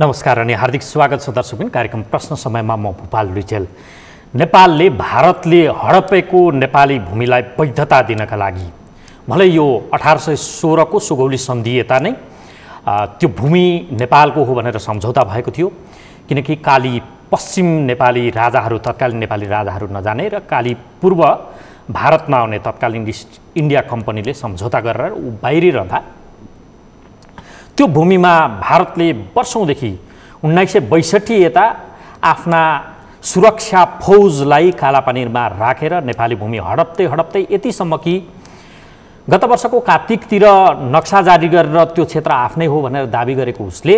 नमस्कार अनि हार्दिक स्वागत छ दर्शकबिन कार्यक्रम प्रश्न समयमा म भूपाल लुइटेल। नेपालले भारतले हडपेको नेपाली भूमिलाई वैधता दिनका लागि मलाई यो 1816 को सुगौली सन्धि यता नै त्यो भूमि नेपालको हो भनेर सम्झौता भएको थियो, किनकि काली पश्चिम नेपाली राजाहरू तत्कालीन नेपाली राजाहरू नजाने र काली पूर्व भारतमा आउने तत्कालीन इस्ट इन्डिया कम्पनीले सम्झौता गरेर बाहिरिरहँदा त्यो भूमिमा भारतले वर्षौंदेखि 1962 यता आफ्ना सुरक्षा फौजलाई कालापानीमा राखेर नेपाली भूमि हडप्दै यतिसम्म कि गत वर्षको कार्तिकतिर नक्सा जारी गरेर त्यो क्षेत्र आफ्नै हो भनेर दाबी गरेको उसले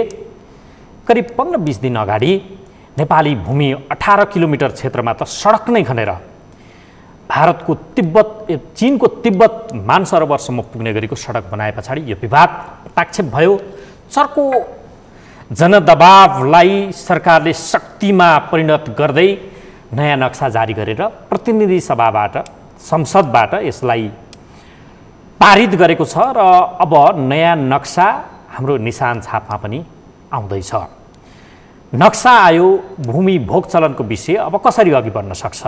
करिब 15-20 दिन अगाडि नेपाली भूमि 18 किलोमिटर क्षेत्रमा त सडक नै खनेर भारतको चीनको तिब्बत मानसरोवरसम्म पुग्ने गरेको सडक बनाए पछाडि यो विवाद प्रत्यक्ष भयो। चर्को जनदबावलाई सरकारले शक्तिमा परिणत गर्दै नयाँ नक्सा जारी गरेर प्रतिनिधि सभाबाट संसदबाट यसलाई पारित गरेको छ र अब नयाँ नक्सा हाम्रो निशान छापमा पनि आउँदैछ। नक्सा आयो, भूमि भोग चलनको विषय अब कसरी अघि बढ्न सक्छ।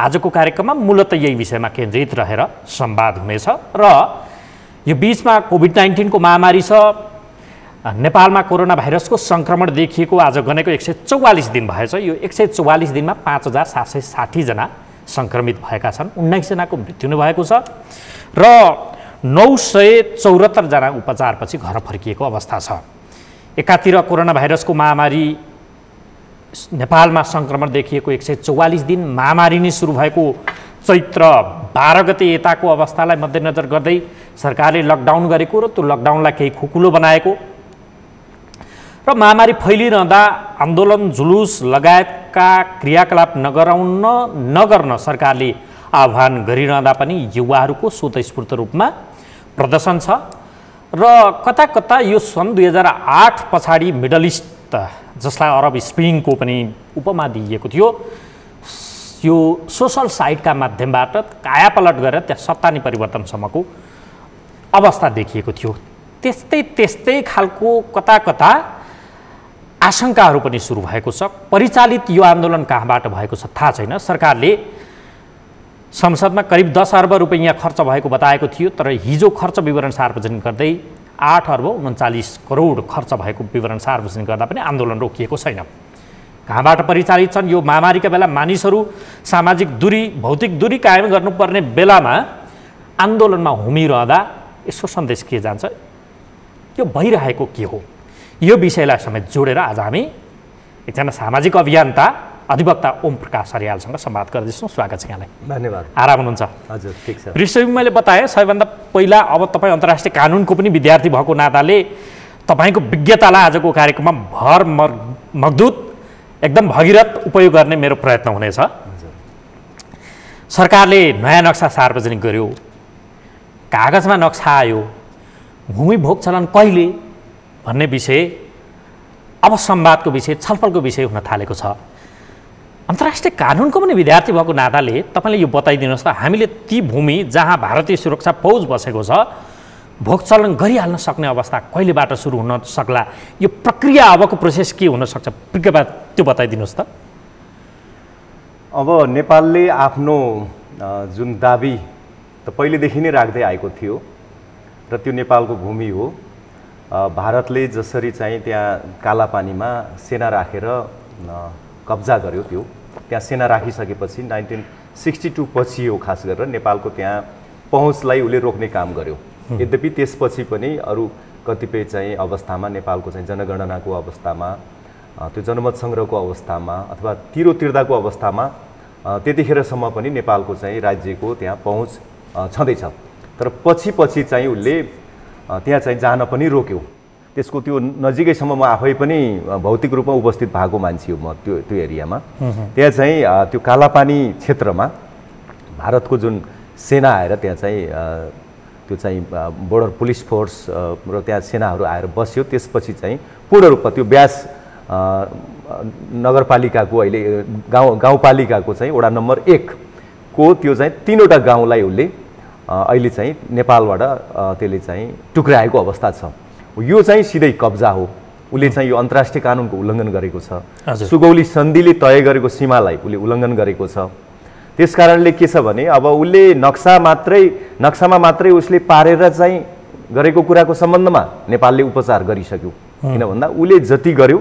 आजको कार्यक्रममा मूलतः यही विषयमा केन्द्रित रहेर संवाद हुनेछ र यो बीचमा कोभिड-19 को महामारी छ। नेपालमा कोरोना भाइरसको संक्रमण देखिएको आज गनेको 144 दिन भएछ। यो 144 दिनमा 5760 जना संक्रमित भएका छन्, 19 जनाको मृत्यु नै भएको छ र 974 जना उपचारपछि घर फर्किएको अवस्था छ। एकातिर कोरोना भाइरसको महामारी नेपालमा संक्रमण देखिएको 144 दिन महामारी नै सुरु भएको चैत्र 12 गते यताको अवस्थालाई मध्यनजर गर्दै सरकारले लकडाउन गरेको र त्यो लकडाउनलाई केही खुकुलो बनाएको र महामारी फैलिरहँदा आन्दोलन जुलुस लगायतका क्रियाकलाप नगर्न सरकारले आह्वान गरिरहँदा पनि युवाहरूको स्वतस्फूर्त रूपमा प्रदर्शन छ र कता कता यो सन् 2008 पछाडि मिडल इस्ट जसलाई अरब स्प्रिङको पनि उपमा दिइएको थियो, यो सोसल साइटका माध्यमबाट कायापलट गरेर त्यहाँ सत्तानी परिवर्तनसम्मको अवस्था देखिएको थियो। त्यस्तै खालको कता कता आशंकाहरू पनि सुरु भएको छ। परिचालित यो आन्दोलन कहाँबाट भएको छ थाहा छैन। सरकारले संसदमा करिब 10 अर्ब रुपैयाँ खर्च भएको बताएको थियो, तर हिजो खर्च विवरण सार्वजनिक गर्दै 8 अर्ब 39 करोड खर्च भएको विवरण सार्वजनिक गर्दा पनि आन्दोलन रोकिएको छैन। कहाँबाट परिचालित छन्? यो महामारीका बेला मानिसहरू सामाजिक दूरी भौतिक दूरी कायम गर्नुपर्ने बेलामा आन्दोलनमा हुमिरहँदा यसो सन्देश के जान्छ, यो भइरहेको के हो? यो विषयलाई समेत जोडेर आज हामी एकजना सामाजिक अभियन्ता अधिवक्ता ओम प्रकाश अर्यालसँग संवाद गर्दैछौँ। स्वागत छ यहाँलाई। धन्यवाद। आराम हुनुहुन्छ? हजुर, ठिक छ। पृष्ठभूमि मैले बताएँ सबैभन्दा पहिला, अब तपाईँ अन्तर्राष्ट्रिय कानुनको पनि विद्यार्थी भएको नाताले तपाईँको विज्ञतालाई आजको कार्यक्रममा मगदुत एकदम भगीरथ उपयोग गर्ने मेरो प्रयत्न हुनेछ। सरकारले नयाँ नक्सा सार्वजनिक गर्यो, कागजमा नक्सा आयो, भूमि भोग चलन कहिले भन्ने विषय अब संवादको विषय, छलफलको विषय हुन थालेको छ। अन्तर्राष्ट्रिय कानुनको पनि विद्यार्थी भएको नाताले तपाईँले यो बताइदिनुहोस् त, हामीले ती भूमि जहाँ भारतीय सुरक्षा फौज बसेको छ भोग चलन गरिहाल्न सक्ने अवस्था कहिलेबाट सुरु हुन सक्ला? यो प्रक्रिया अबको प्रोसेस के हुन सक्छ? प्रक्रिया त्यो बताइदिनुहोस् त। अब नेपालले आफ्नो जुन दाबी त पहिलेदेखि नै राख्दै आएको थियो र त्यो नेपालको भूमि हो। भारतले जसरी चाहिँ त्यहाँ कालापानीमा सेना राखेर कब्जा गर्यो, त्यो त्यहाँ सेना राखिसकेपछि 1962 पछि हो खास गरेर नेपालको त्यहाँ पहुँचलाई उसले रोक्ने काम गर्यो। यद्यपि त्यसपछि पनि अरू कतिपय चाहिँ अवस्थामा नेपालको चाहिँ जनगणनाको अवस्थामा, त्यो जनमत सङ्ग्रहको अवस्थामा अथवा तिरो तिर्दाको अवस्थामा त्यतिखेरसम्म पनि नेपालको चाहिँ राज्यको त्यहाँ पहुँच छँदैछ। तर पछि चाहिँ उसले त्यहाँ चाहिँ जान पनि रोक्यो। त्यसको त्यो नजिकैसम्म म आफै पनि भौतिक रूपमा उपस्थित भएको मान्छे हो म त्यो एरियामा। त्यहाँ चाहिँ त्यो कालापानी क्षेत्रमा भारतको जुन सेना आएर त्यहाँ चाहिँ त्यो चाहिँ बोर्डर पुलिस फोर्स र त्यहाँ सेनाहरू आएर बस्यो। त्यसपछि चाहिँ पूर्ण रूपमा त्यो ब्यास नगरपालिकाको अहिले गाउँपालिकाको चाहिँ वडा नम्बर 1 को त्यो चाहिँ 3वटा गाउँलाई उसले अहिले चाहिँ नेपालबाट त्यसले चाहिँ टुक्राएको अवस्था छ। यो चाहिँ सिधै कब्जा हो। उसले चाहिँ यो अन्तर्राष्ट्रिय कानुनको उल्लङ्घन गरेको छ। हजुर। सुगौली सन्धिले तय गरेको सीमालाई उसले उल्लङ्घन गरेको छ। त्यसकारणले के छ भने अब उसले नक्सामा मात्रै उसले पारेर चाहिँ गरेको कुराको सम्बन्धमा नेपालले उपचार गरिसक्यो। किन भन्दा उसले जति गर्यो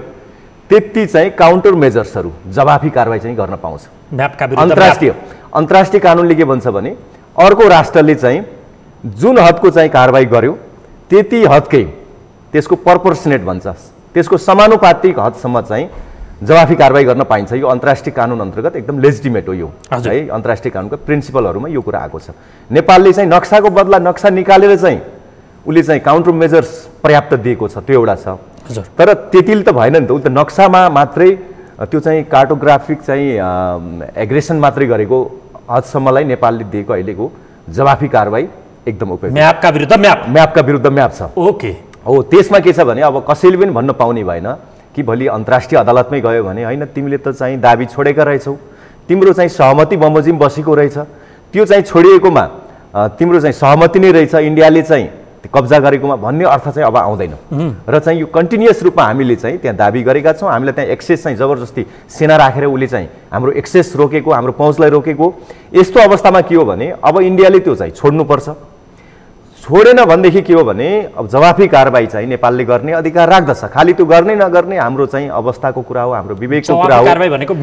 त्यति चाहिँ काउन्टर मेजर्सहरू जवाफी कारबाही चाहिँ गर्न पाउँछ। म्यापका विरुद्ध अन्तर्राष्ट्रिय कानुनले के भन्छ भने अर्को राष्ट्रले चाहिँ जुन हदको चाहिँ कारबाही गर्यो त्यति हदकै त्यसको प्रपोर्सनेट भन्छ, त्यसको समानुपातिक हदसम्म चाहिँ जवाफी कारबाही गर्न पाइन्छ। यो अन्तर्राष्ट्रिय कानुन अन्तर्गत एकदम लेजिटिमेट हो यो है। अन्तर्राष्ट्रिय कानुनको प्रिन्सिपलहरूमा यो कुरा आएको छ। नेपालले चाहिँ नक्साको बदला नक्सा निकालेर चाहिँ उसले चाहिँ काउन्टर मेजर्स पर्याप्त दिएको छ, त्यो एउटा छ। तर त्यतिले त भएन नि त। उ त नक्सामा मात्रै त्यो चाहिँ कार्टोग्राफिक चाहिँ एग्रेसन मात्रै गरेको हदसम्मलाई नेपालले दिएको अहिलेको जवाफी कारबाही एकदम उपयुक्त। म्यापका विरुद्ध म्याप छ। ओके हो। त्यसमा के छ भने अब कसैले पनि भन्न पाउने भएन कि भोलि अन्तर्राष्ट्रिय अदालतमै गयो भने होइन तिमीले त चाहिँ दाबी छोडेका रहेछौ, तिम्रो चाहिँ सहमति बमोजिम बसेको रहेछ, त्यो चाहिँ छोडिएकोमा तिम्रो चाहिँ सहमति नै रहेछ, इन्डियाले चाहिँ कब्जा गरेकोमा भन्ने अर्थ चाहिँ अब आउँदैन। र चाहिँ यो कन्टिन्युअस रूपमा हामीले चाहिँ त्यहाँ दाबी गरेका छौँ। हामीलाई त्यहाँ एक्सेस चाहिँ जबरजस्ती सेना राखेर उसले चाहिँ हाम्रो एक्सेस रोकेको, हाम्रो पहुँचलाई रोकेको। यस्तो अवस्थामा के हो भने अब इन्डियाले त्यो चाहिँ छोड्नुपर्छ। छोडेन भनेदेखि के हो भने अब जवाफी कारबाही चाहिँ नेपालले गर्ने अधिकार राख्दछ। खालि त्यो गर्ने नगर्ने हाम्रो चाहिँ अवस्थाको कुरा हो, हाम्रो विवेकको कुरा हो। कारबाही भनेको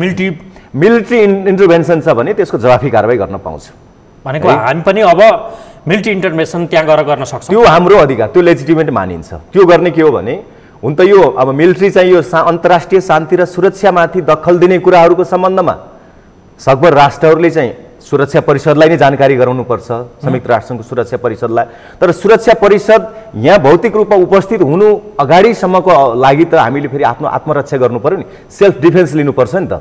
मिलिट्री इन्टरभेन्सन छ भने त्यसको जवाफी कारबाही गर्न पाउँछ भनेको हामी पनि अब मिलिट्री इन्टरभेन्सन त्यहाँ गएर गर्न सक्छौँ। त्यो हाम्रो अधिकार, त्यो लेजिटिमेट मानिन्छ। त्यो गर्ने के हो भने हुन त यो अब मिलिट्री चाहिँ यो अन्तर्राष्ट्रिय शान्ति र सुरक्षामाथि दखल दिने कुराहरूको सम्बन्धमा सकभर राष्ट्रहरूले चाहिँ सुरक्षा परिषदलाई नै जानकारी गराउनुपर्छ, संयुक्त राष्ट्रसङ्घको सुरक्षा परिषदलाई। तर सुरक्षा परिषद यहाँ भौतिक रूपमा उपस्थित हुनु अगाडिसम्मको लागि त हामीले फेरि आफ्नो आत्मरक्षा गर्नु पर्यो नि, सेल्फ डिफेन्स लिनुपर्छ नि त।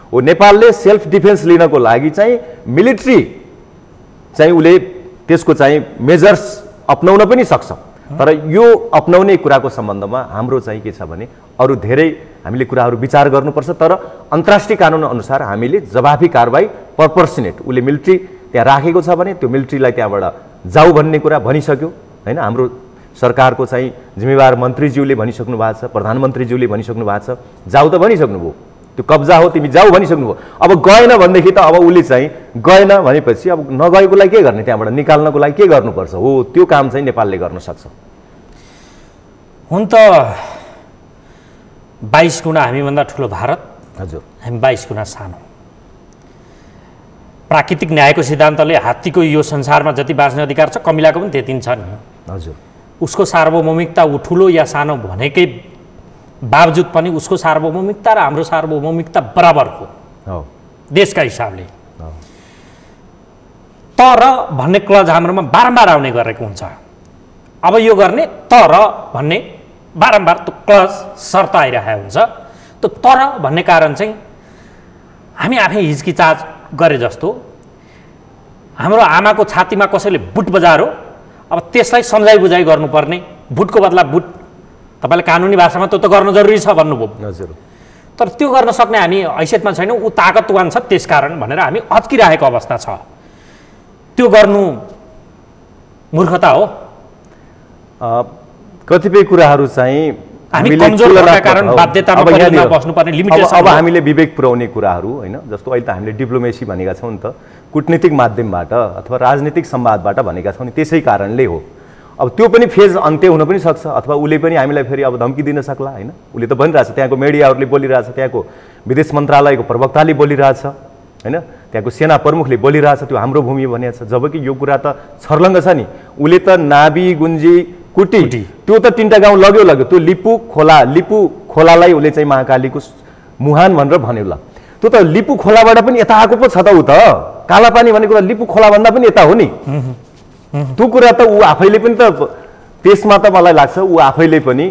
हो, नेपालले सेल्फ डिफेन्स लिनको लागि चाहिँ मिलिट्री चाहिँ उसले त्यसको चाहिँ मेजर्स अपनाउन पनि सक्छ। तर यो अपनाउने कुराको सम्बन्धमा हाम्रो चाहिँ के छ भने अरू धेरै हामीले कुराहरू विचार गर्नुपर्छ। तर अन्तर्राष्ट्रिय कानुन अनुसार हामीले जवाफी कारबाही प्रपोर्सनेट उसले मिलिट्री त्यहाँ राखेको छ भने त्यो मिलिट्रीलाई त्यहाँबाट जाऊ भन्ने कुरा भनिसक्यो होइन। हाम्रो सरकारको चाहिँ जिम्मेवार मन्त्रीज्यूले भनिसक्नु भएको छ, प्रधानमन्त्रीज्यूले भनिसक्नु भएको छ, जाऊ त भनिसक्नुभयो, त्यो कब्जा हो तिमी जाऊ भनिसक्नुभयो। अब गएन भनेदेखि त अब उसले चाहिँ गएन भनेपछि अब नगएको लागि के गर्ने, त्यहाँबाट निकाल्नको लागि के गर्नुपर्छ? हो, त्यो काम चाहिँ नेपालले गर्न सक्छ। हुन त 22 गुणा हामीभन्दा ठुलो भारत, हजुर, हामी 22 गुणा सानो। प्राकृतिक न्यायको सिद्धान्तले हात्तीको यो संसारमा जति बाँच्ने अधिकार छ कमिलाको पनि त्यति नै छ नि। हजुर, उसको सार्वभौमिकता ऊ ठुलो या सानो भनेकै बावजुद पनि उसको सार्वभौमिकता र हाम्रो सार्वभौमिकता बराबरको देशका हिसाबले। तर भन्ने क्लज हाम्रोमा बारम्बार आउने गरेको हुन्छ। अब यो गर्ने तर भन्ने बारम्बार त्यो क्लज शर्त आइरहेको हुन्छ। त्यो तर भन्ने कारण चाहिँ हामी आफै हिचकिचाज गरे जस्तो। हाम्रो आमाको छातीमा कसैले बुट बजारो, अब त्यसलाई सम्झाइ बुझाइ गर्नुपर्ने, बुटको बदला बुट, तपाईँले कानुनी भाषामा त्यो त गर्न जरुरी छ भन्नुभयो। हजुर, तर त्यो गर्न सक्ने हामी हैसियतमा छैनौँ, ऊ ताकतवान छ त्यसकारण भनेर हामी अच्किरहेको अवस्था छ। त्यो गर्नु मूर्खता हो। कतिपय कुराहरू चाहिँ हामी कमजोर भएका कारण बाध्यतामा परिणत बस्नुपर्ने लिमिटेसन। अब हामीले विवेक पुर्याउने कुराहरू होइन, जस्तो अहिले त हामीले डिप्लोमेसी भनेका छौँ नि त, कूटनीतिक माध्यमबाट अथवा राजनीतिक संवादबाट भनेका छौँ नि, त्यसै कारणले हो। अब त्यो पनि फेज अन्त्य हुन पनि सक्छ, अथवा उसले पनि हामीलाई फेरि अब धम्की दिन सक्ला होइन। उसले त भनिरहेछ, त्यहाँको मिडियाहरूले बोलिरहेछ, त्यहाँको विदेश मन्त्रालयको प्रवक्ताले बोलिरहेछ होइन, त्यहाँको सेना प्रमुखले बोलिरहेछ त्यो हाम्रो भूमि भनेको छ। जबकि यो कुरा त छर्लङ्ग छ नि। उसले त नाबी, गुन्जी, कुटी त्यो त 3टा गाउँ लग्यो। त्यो लिपु खोलालाई उसले चाहिँ महाकालीको मुहान भनेर भन्यो ल। त्यो त लिपु खोलाबाट पनि यता आएको पो छ त। ऊ त कालापानी भनेको त लिपु खोलाभन्दा पनि यता हो नि। त्यो कुरा त ऊ आफैले पनि त, त्यसमा त मलाई लाग्छ ऊ आफैले पनि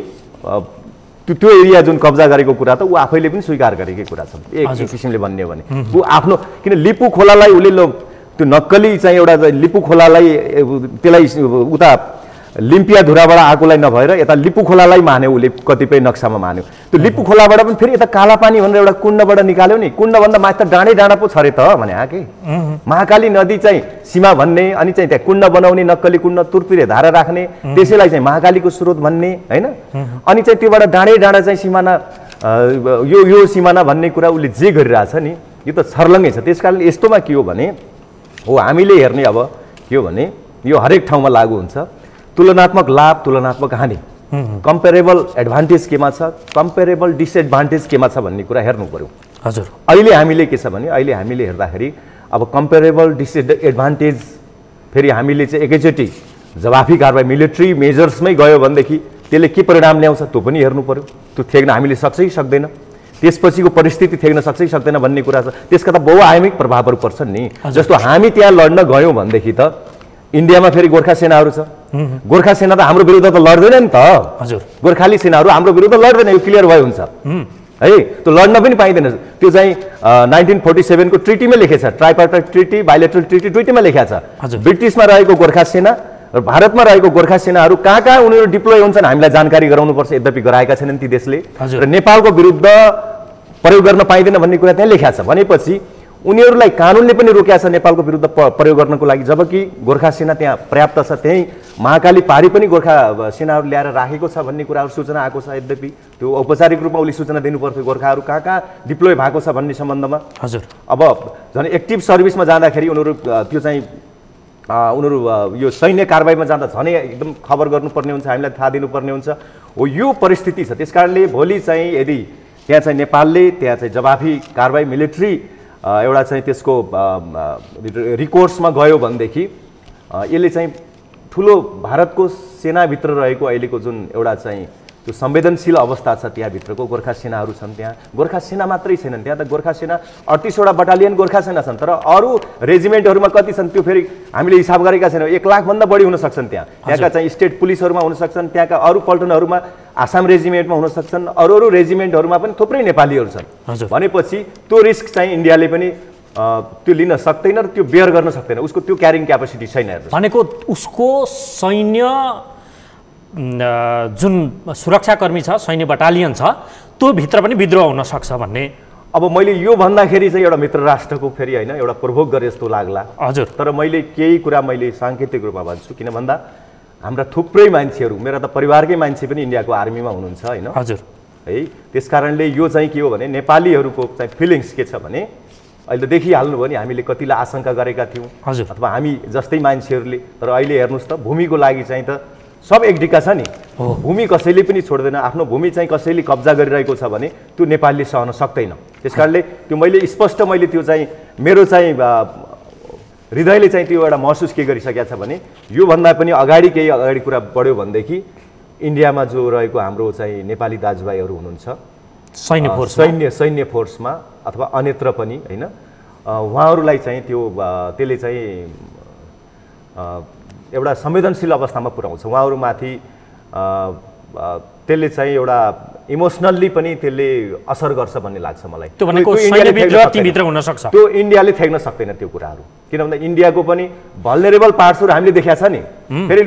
त्यो एरिया जुन कब्जा गरेको कुरा त ऊ आफैले पनि स्वीकार गरेकै कुरा छ एक किसिमले भन्ने हो भने। ऊ आफ्नो किन लिपु खोलालाई उसले त्यो नक्कली चाहिँ एउटा लिपु खोलालाई त्यसलाई उता लिम्पिया धुराबाट आएकोलाई नभएर यता लिपु खोलालाई मान्यो उसले कतिपय नक्सामा मान्यो त्यो लिपु खोलाबाट पनि फेरि यता कालापानी भनेर एउटा कुण्डबाट निकाल्यो नि कुण्डभन्दा माथि त डाँडा पो छ अरे त भने के महाकाली नदी चाहिँ सीमा भन्ने अनि चाहिँ त्यहाँ कुण्ड बनाउने नक्कली कुण्ड तुरतुरे धारा राख्ने त्यसैलाई चाहिँ महाकालीको स्रोत भन्ने होइन अनि चाहिँ त्योबाट डाँडा चाहिँ सिमाना यो सिमाना भन्ने कुरा उसले जे गरिरहेछ नि यो त छर्लङ्गै छ त्यसकारण यस्तोमा के हो भने हो हामीले हेर्ने अब के हो भने यो हरेक ठाउँमा लागू हुन्छ तुलनात्मक लाभ तुलनात्मक हानि कम्पेरेबल एडभान्टेज केमा छ कम्पेरेबल डिसएडभान्टेज केमा छ भन्ने कुरा हेर्नु पर्यो हजुर अहिले हामीले के छ भने अहिले हामीले हेर्दाखेरि अब कम्पेरेबल डिसएडभान्टेज फेरि हामीले चाहिँ एकैचोटि जवाफी कारबाही मिलिट्री मेजर्समै गयो भनेदेखि त्यसले के परिणाम ल्याउँछ त्यो पनि हेर्नु पर्यो त्यो थ्याक्न हामीले सक्छ कि सक्दैन त्यसपछिको परिस्थिति थ्याक्न सक्छ कि सक्दैन भन्ने कुरा छ त्यसका त बहुआयामिक प्रभावहरू पर्छन् नि जस्तो हामी त्यहाँ लड्न गयौँ भनेदेखि त इन्डियामा फेरि गोर्खा सेनाहरू छ गोर्खा सेना त हाम्रो विरुद्ध त लड्दैन नि त हजुर गोर्खाली सेनाहरू हाम्रो विरुद्ध लड्दैन यो क्लियर भयो हुन्छ है त्यो लड्न पनि पाइँदैन त्यो चाहिँ 1947 को ट्रिटीमै लेखेको छ ट्राइपार्टाइट ट्रिटी बाइलेटरल ट्रिटी दुईटैमा लेखेको छ ब्रिटिसमा रहेको गोर्खा सेना र भारतमा रहेको गोर्खा सेनाहरू कहाँ उनीहरू डिप्लोय हुन्छन् हामीलाई जानकारी गराउनुपर्छ यद्यपि गराएका छैनन् ती देशले र नेपालको विरुद्ध प्रयोग गर्न पाइँदैन भन्ने कुरा त्यहाँ लेखेको छ भनेपछि उनीहरूलाई कानुनले पनि रोकेको छ नेपालको विरुद्ध प्रयोग गर्नको लागि जबकि गोर्खा सेना त्यहाँ पर्याप्त छ त्यही महाकाली पारी पनि गोर्खा सेनाहरू ल्याएर राखेको छ भन्ने कुराहरू सूचना आएको छ यद्यपि त्यो औपचारिक रूपमा उसले सूचना दिनुपर्थ्यो गोर्खाहरू कहाँ डिप्लोय भएको छ भन्ने सम्बन्धमा हजुर अब झन् एक्टिभ सर्भिसमा जाँदाखेरि उनीहरू त्यो चाहिँ उनीहरू यो सैन्य कारबाहीमा जाँदा झनै एकदम खबर गर्नुपर्ने हुन्छ हामीलाई थाहा दिनुपर्ने हुन्छ हो यो परिस्थिति छ त्यसकारणले भोलि चाहिँ यदि त्यहाँ चाहिँ नेपालले त्यहाँ चाहिँ जवाफी कारबाही मिलिट्री एउटा चाहिँ त्यसको रिकोर्समा गयो भनेदेखि यसले चाहिँ ठुलो भारतको सेनाभित्र रहेको अहिलेको जुन एउटा चाहिँ त्यो संवेदनशील अवस्था छ त्यहाँभित्रको गोर्खा सेनाहरू छन् त्यहाँ गोर्खा सेना मात्रै छैनन् त्यहाँ त गोर्खा सेना 38वटा बटालियन गोर्खा सेना छन् तर अरू रेजिमेन्टहरूमा कति छन् त्यो फेरि हामीले हिसाब गरेका छैनौँ 1 लाखभन्दा बढी हुन सक्छन् त्यहाँका चाहिँ स्टेट पुलिसहरूमा हुन सक्छन् त्यहाँका अरू पल्टनहरूमा आसाम रेजिमेन्टमा हुन सक्छन् अरू रेजिमेन्टहरूमा पनि थुप्रै नेपालीहरू छन् भनेपछि त्यो रिस्क चाहिँ इन्डियाले पनि त्यो लिन सक्दैन र त्यो बेयर गर्न सक्दैन उसको त्यो क्यारिङ क्यापेसिटी छैन भनेको उसको सैन्य जुन सुरक्षाकर्मी छ सैन्य बटालियन छ त्यो भित्र पनि विद्रोह हुन सक्छ भन्ने अब मैले यो भन्दाखेरि चाहिँ एउटा मित्र राष्ट्रको फेरि होइन एउटा प्रोभोक गरे जस्तो लाग्ला हजुर तर मैले केही कुरा मैले साङ्केतिक रूपमा भन्छु किन भन्दा हाम्रा थुप्रै मान्छेहरू मेरा त परिवारकै मान्छे पनि इन्डियाको आर्मीमा हुनुहुन्छ होइन हजुर है त्यसकारणले यो चाहिँ के हो भने नेपालीहरूको चाहिँ फिलिङ्स के छ भने अहिले त देखिहाल्नुभयो नि हामीले कतिलाई आशंका गरेका थियौँ हजुर अथवा हामी जस्तै मान्छेहरूले तर अहिले हेर्नुहोस् त भूमिको लागि चाहिँ त सब एकडिका छ नि भूमि कसैले पनि छोड्दैन आफ्नो भूमि चाहिँ कसैले कब्जा गरिरहेको छ भने त्यो नेपालले सहन सक्दैन त्यसकारणले त्यो मैले स्पष्ट मैले त्यो चाहिँ मेरो चाहिँ हृदयले चाहिँ त्यो एउटा महसुस के गरिसकेको छ भने योभन्दा पनि केही अगाडि कुरा बढ्यो भनेदेखि इन्डियामा जो रहेको हाम्रो चाहिँ नेपाली दाजुभाइहरू हुनुहुन्छ सैन्य फोर्समा अथवा अन्यत्र पनि होइन उहाँहरूलाई चाहिँ त्यसले चाहिँ एउटा संवेदनशील अवस्थामा पुर्याउँछ उहाँहरूमाथि त्यसले चाहिँ एउटा इमोसनल्ली पनि त्यसले असर गर्छ भन्ने लाग्छ मलाई त्यो भनेको सैन्यभित्र हुन सक्छ त्यो इन्डियाले थ्याक्न सक्दैन त्यो कुराहरू किन भन्दा इन्डियाको पनि भल्नरेबल पार्ट्सहरू हामीले देखाएको छ नि फेरि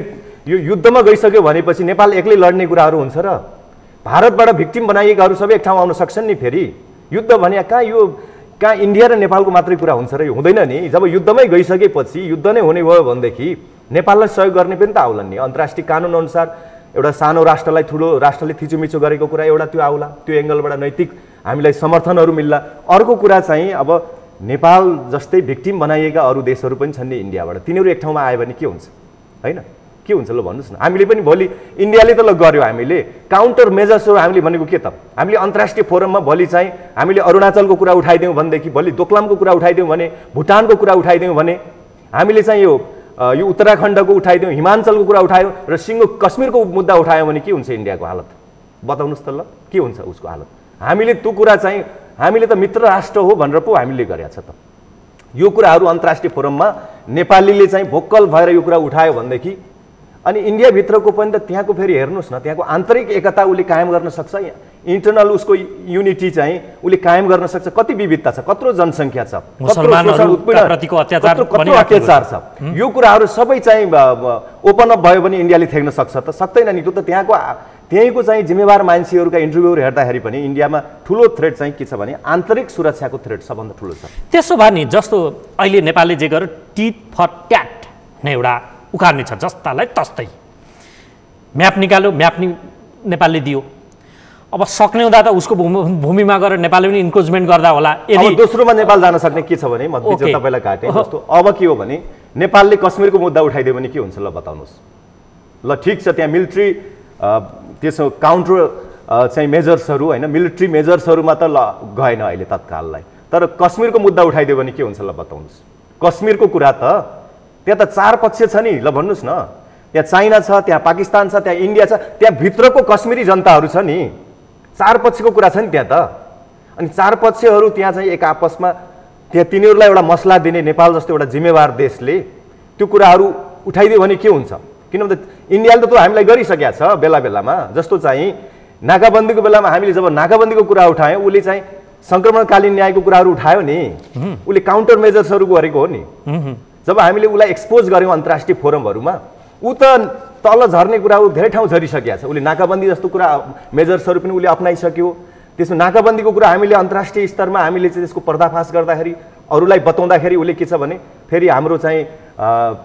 यो युद्धमा गइसक्यो भनेपछि नेपाल एक्लै लड्ने कुराहरू हुन्छ र भारतबाट भिक्टिम बनाइएकाहरू सबै एक ठाउँमा आउन सक्छन् नि फेरि युद्ध भने कहाँ इन्डिया र नेपालको मात्रै कुरा हुन्छ र यो हुँदैन नि जब युद्धमै गइसकेपछि युद्ध नै हुने भयो भनेदेखि नेपाललाई सहयोग गर्ने पनि त आउला नि अन्तर्राष्ट्रिय कानुन अनुसार एउटा सानो राष्ट्रलाई ठुलो राष्ट्रले थिचोमिचो गरेको कुरा एउटा त्यो आउला त्यो एङ्गलबाट नैतिक हामीलाई समर्थनहरू मिल्ला अर्को कुरा चाहिँ अब नेपाल जस्तै भिक्टिम बनाइएका अरू देशहरू पनि छन् नि इन्डियाबाट तिनीहरू एक ठाउँमा आयो भने के हुन्छ होइन के हुन्छ ल भन्नुहोस् न हामीले पनि भोलि इन्डियाले त ल गर्यो हामीले काउन्टर मेजर्सहरू हामीले भनेको के त हामीले अन्तर्राष्ट्रिय फोरममा भोलि चाहिँ हामीले अरुणाचलको कुरा उठाइदियौँ भनेदेखि भोलि दोक्लामको कुरा उठाइदियौँ भने भुटानको कुरा उठाइदियौँ भने हामीले चाहिँ यो उत्तराखण्डको उठाइदियौँ हिमाञ्चलको कुरा उठायौँ र सिङ्गो कश्मीरको मुद्दा उठायौँ भने के हुन्छ इन्डियाको हालत बताउनुहोस् त ल के हुन्छ उसको हालत हामीले त्यो कुरा चाहिँ हामीले त मित्र राष्ट्र हो भनेर पो हामीले गरेका छ त यो कुराहरू अन्तर्राष्ट्रिय फोरममा नेपालीले चाहिँ भोकल भएर यो कुरा उठायो भनेदेखि अनि इन्डियाभित्रको पनि त त्यहाँको फेरि हेर्नुहोस् न त्यहाँको आन्तरिक एकता उसले कायम गर्न सक्छ इन्टरनल उसको युनिटी चाहिँ उसले कायम गर्न सक्छ। कति विविधता छ, कत्रो जनसङ्ख्या छ, मुसलमानहरुप्रतिको अत्याचार छ, यो कुराहरू सबै चाहिँ ओपन अप भयो भने इन्डियाले थ्याक्न सक्छ त? सक्दैन नि। त्यो त त्यहीँको चाहिँ जिम्मेवार मान्छेहरूका इन्टरभ्यूहरू हेर्दाखेरि पनि इन्डियामा ठुलो थ्रेट चाहिँ के छ भने आन्तरिक सुरक्षाको थ्रेट सबभन्दा ठुलो छ। त्यसो भए नि जस्तो अहिले नेपालले जे गर्यो टिट फर ट्याट नै एउटा उखार्ने छ, जस्तालाई तस्तै म्याप निकाल्यो, म्याप नेपालले दियो। अब सक्ने हुँदा त उसको भूमिमा गएर नेपालले पनि इन्क्रोचमेन्ट गर्दा होला। यदि दोस्रोमा नेपाल जान सक्ने के छ भने म तपाईँलाई काटेँ जस्तो अब के हो भने नेपालले कश्मीरको मुद्दा उठाइदियो भने के हुन्छ ल बताउनुहोस्। ल ठिक छ, त्यहाँ मिलिट्री त्यसो काउन्टर चाहिँ मेजर्सहरू होइन, मिलिट्री मेजर्सहरूमा त ल गएन अहिले तत्काललाई, तर कश्मीरको मुद्दा उठाइदियो भने के हुन्छ ल बताउनुहोस्। कश्मीरको कुरा त त्यहाँ त 4 पक्ष छ नि, ल भन्नुहोस् न। त्यहाँ चाइना छ, त्यहाँ पाकिस्तान छ, त्यहाँ इन्डिया छ, त्यहाँ भित्रको कश्मीरी जनताहरू छ नि। 4 पक्षको कुरा छ नि त्यहाँ त। अनि 4 पक्षहरू त्यहाँ चाहिँ एक आपसमा त्यहाँ तिनीहरूलाई एउटा मसला दिने नेपाल जस्तो एउटा जिम्मेवार देशले त्यो कुराहरू उठाइदियो भने के हुन्छ? किनभने इन्डियाले त हामीलाई गरिसकेको छ बेला बेलामा। जस्तो चाहिँ नाकाबन्दीको बेलामा हामीले जब नाकाबन्दीको कुरा उठायौँ, उसले चाहिँ सङ्क्रमणकालीन न्यायको कुराहरू उठायो नि, उसले काउन्टर मेजर्सहरू गरेको हो नि। जब हामीले उसलाई एक्सपोज गऱ्यौँ अन्तर्राष्ट्रिय फोरमहरूमा, ऊ त तल झर्ने कुरा ऊ धेरै ठाउँ झरिसकेको छ। उसले नाकाबन्दी जस्तो कुरा मेजर्सहरू पनि उसले अप्नाइसक्यो। त्यसमा नाकाबन्दीको कुरा हामीले अन्तर्राष्ट्रिय स्तरमा हामीले चाहिँ त्यसको पर्दाफास गर्दाखेरि अरूलाई बताउँदाखेरि उसले के छ भने फेरि हाम्रो चाहिँ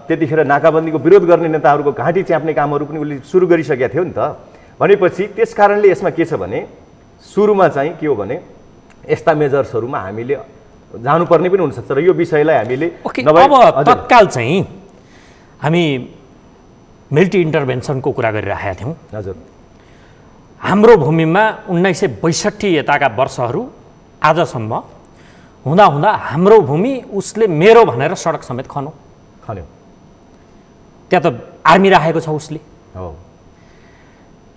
त्यतिखेर नाकाबन्दीको विरोध गर्ने नेताहरूको घाँटी च्याप्ने कामहरू पनि उसले सुरु गरिसकेको थियो नि त। भनेपछि त्यस कारणले यसमा के छ भने सुरुमा चाहिँ के हो भने यस्ता मेजर्सहरूमा हामीले जानुपर्ने पनि हुनसक्छ र यो विषयलाई हामीले अब तत्काल चाहिँ हामी मिलिट्री इन्टरभेन्सनको कुरा गरिरहेका थियौँ। हजुर, हाम्रो भूमिमा 1962 यताका वर्षहरू आजसम्म हुँदा हुँदा हाम्रो भूमि उसले मेरो भनेर सडक समेत खन्यो। त्यहाँ त आर्मी राखेको छ उसले,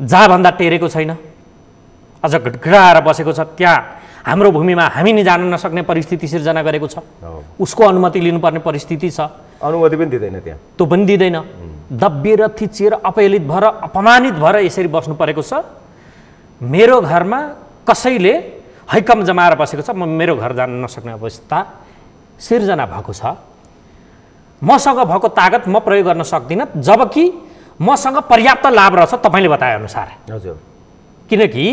जहाँ भन्दा टेरेको छैन, अझ घटघटाएर बसेको छ। त्यहाँ हाम्रो भूमिमा हामी नि जान नसक्ने परिस्थिति सिर्जना गरेको छ। उसको अनुमति लिनुपर्ने परिस्थिति छ, अनुमति पनि दिँदैन त्यहाँ, त्यो पनि दिँदैन। दबिएर थिचिएर अपहेलित भएर अपमानित भएर यसरी बस्नु परेको छ। मेरो घरमा कसैले हैकम जमाएर बसेको छ, म मेरो घर जान नसक्ने अवस्था सिर्जना भएको छ। मसँग भएको तागत म प्रयोग गर्न सक्दिनँ, जबकि मसँग पर्याप्त लाभ रहेछ तपाईँले बताए अनुसार। हजुर, किनकि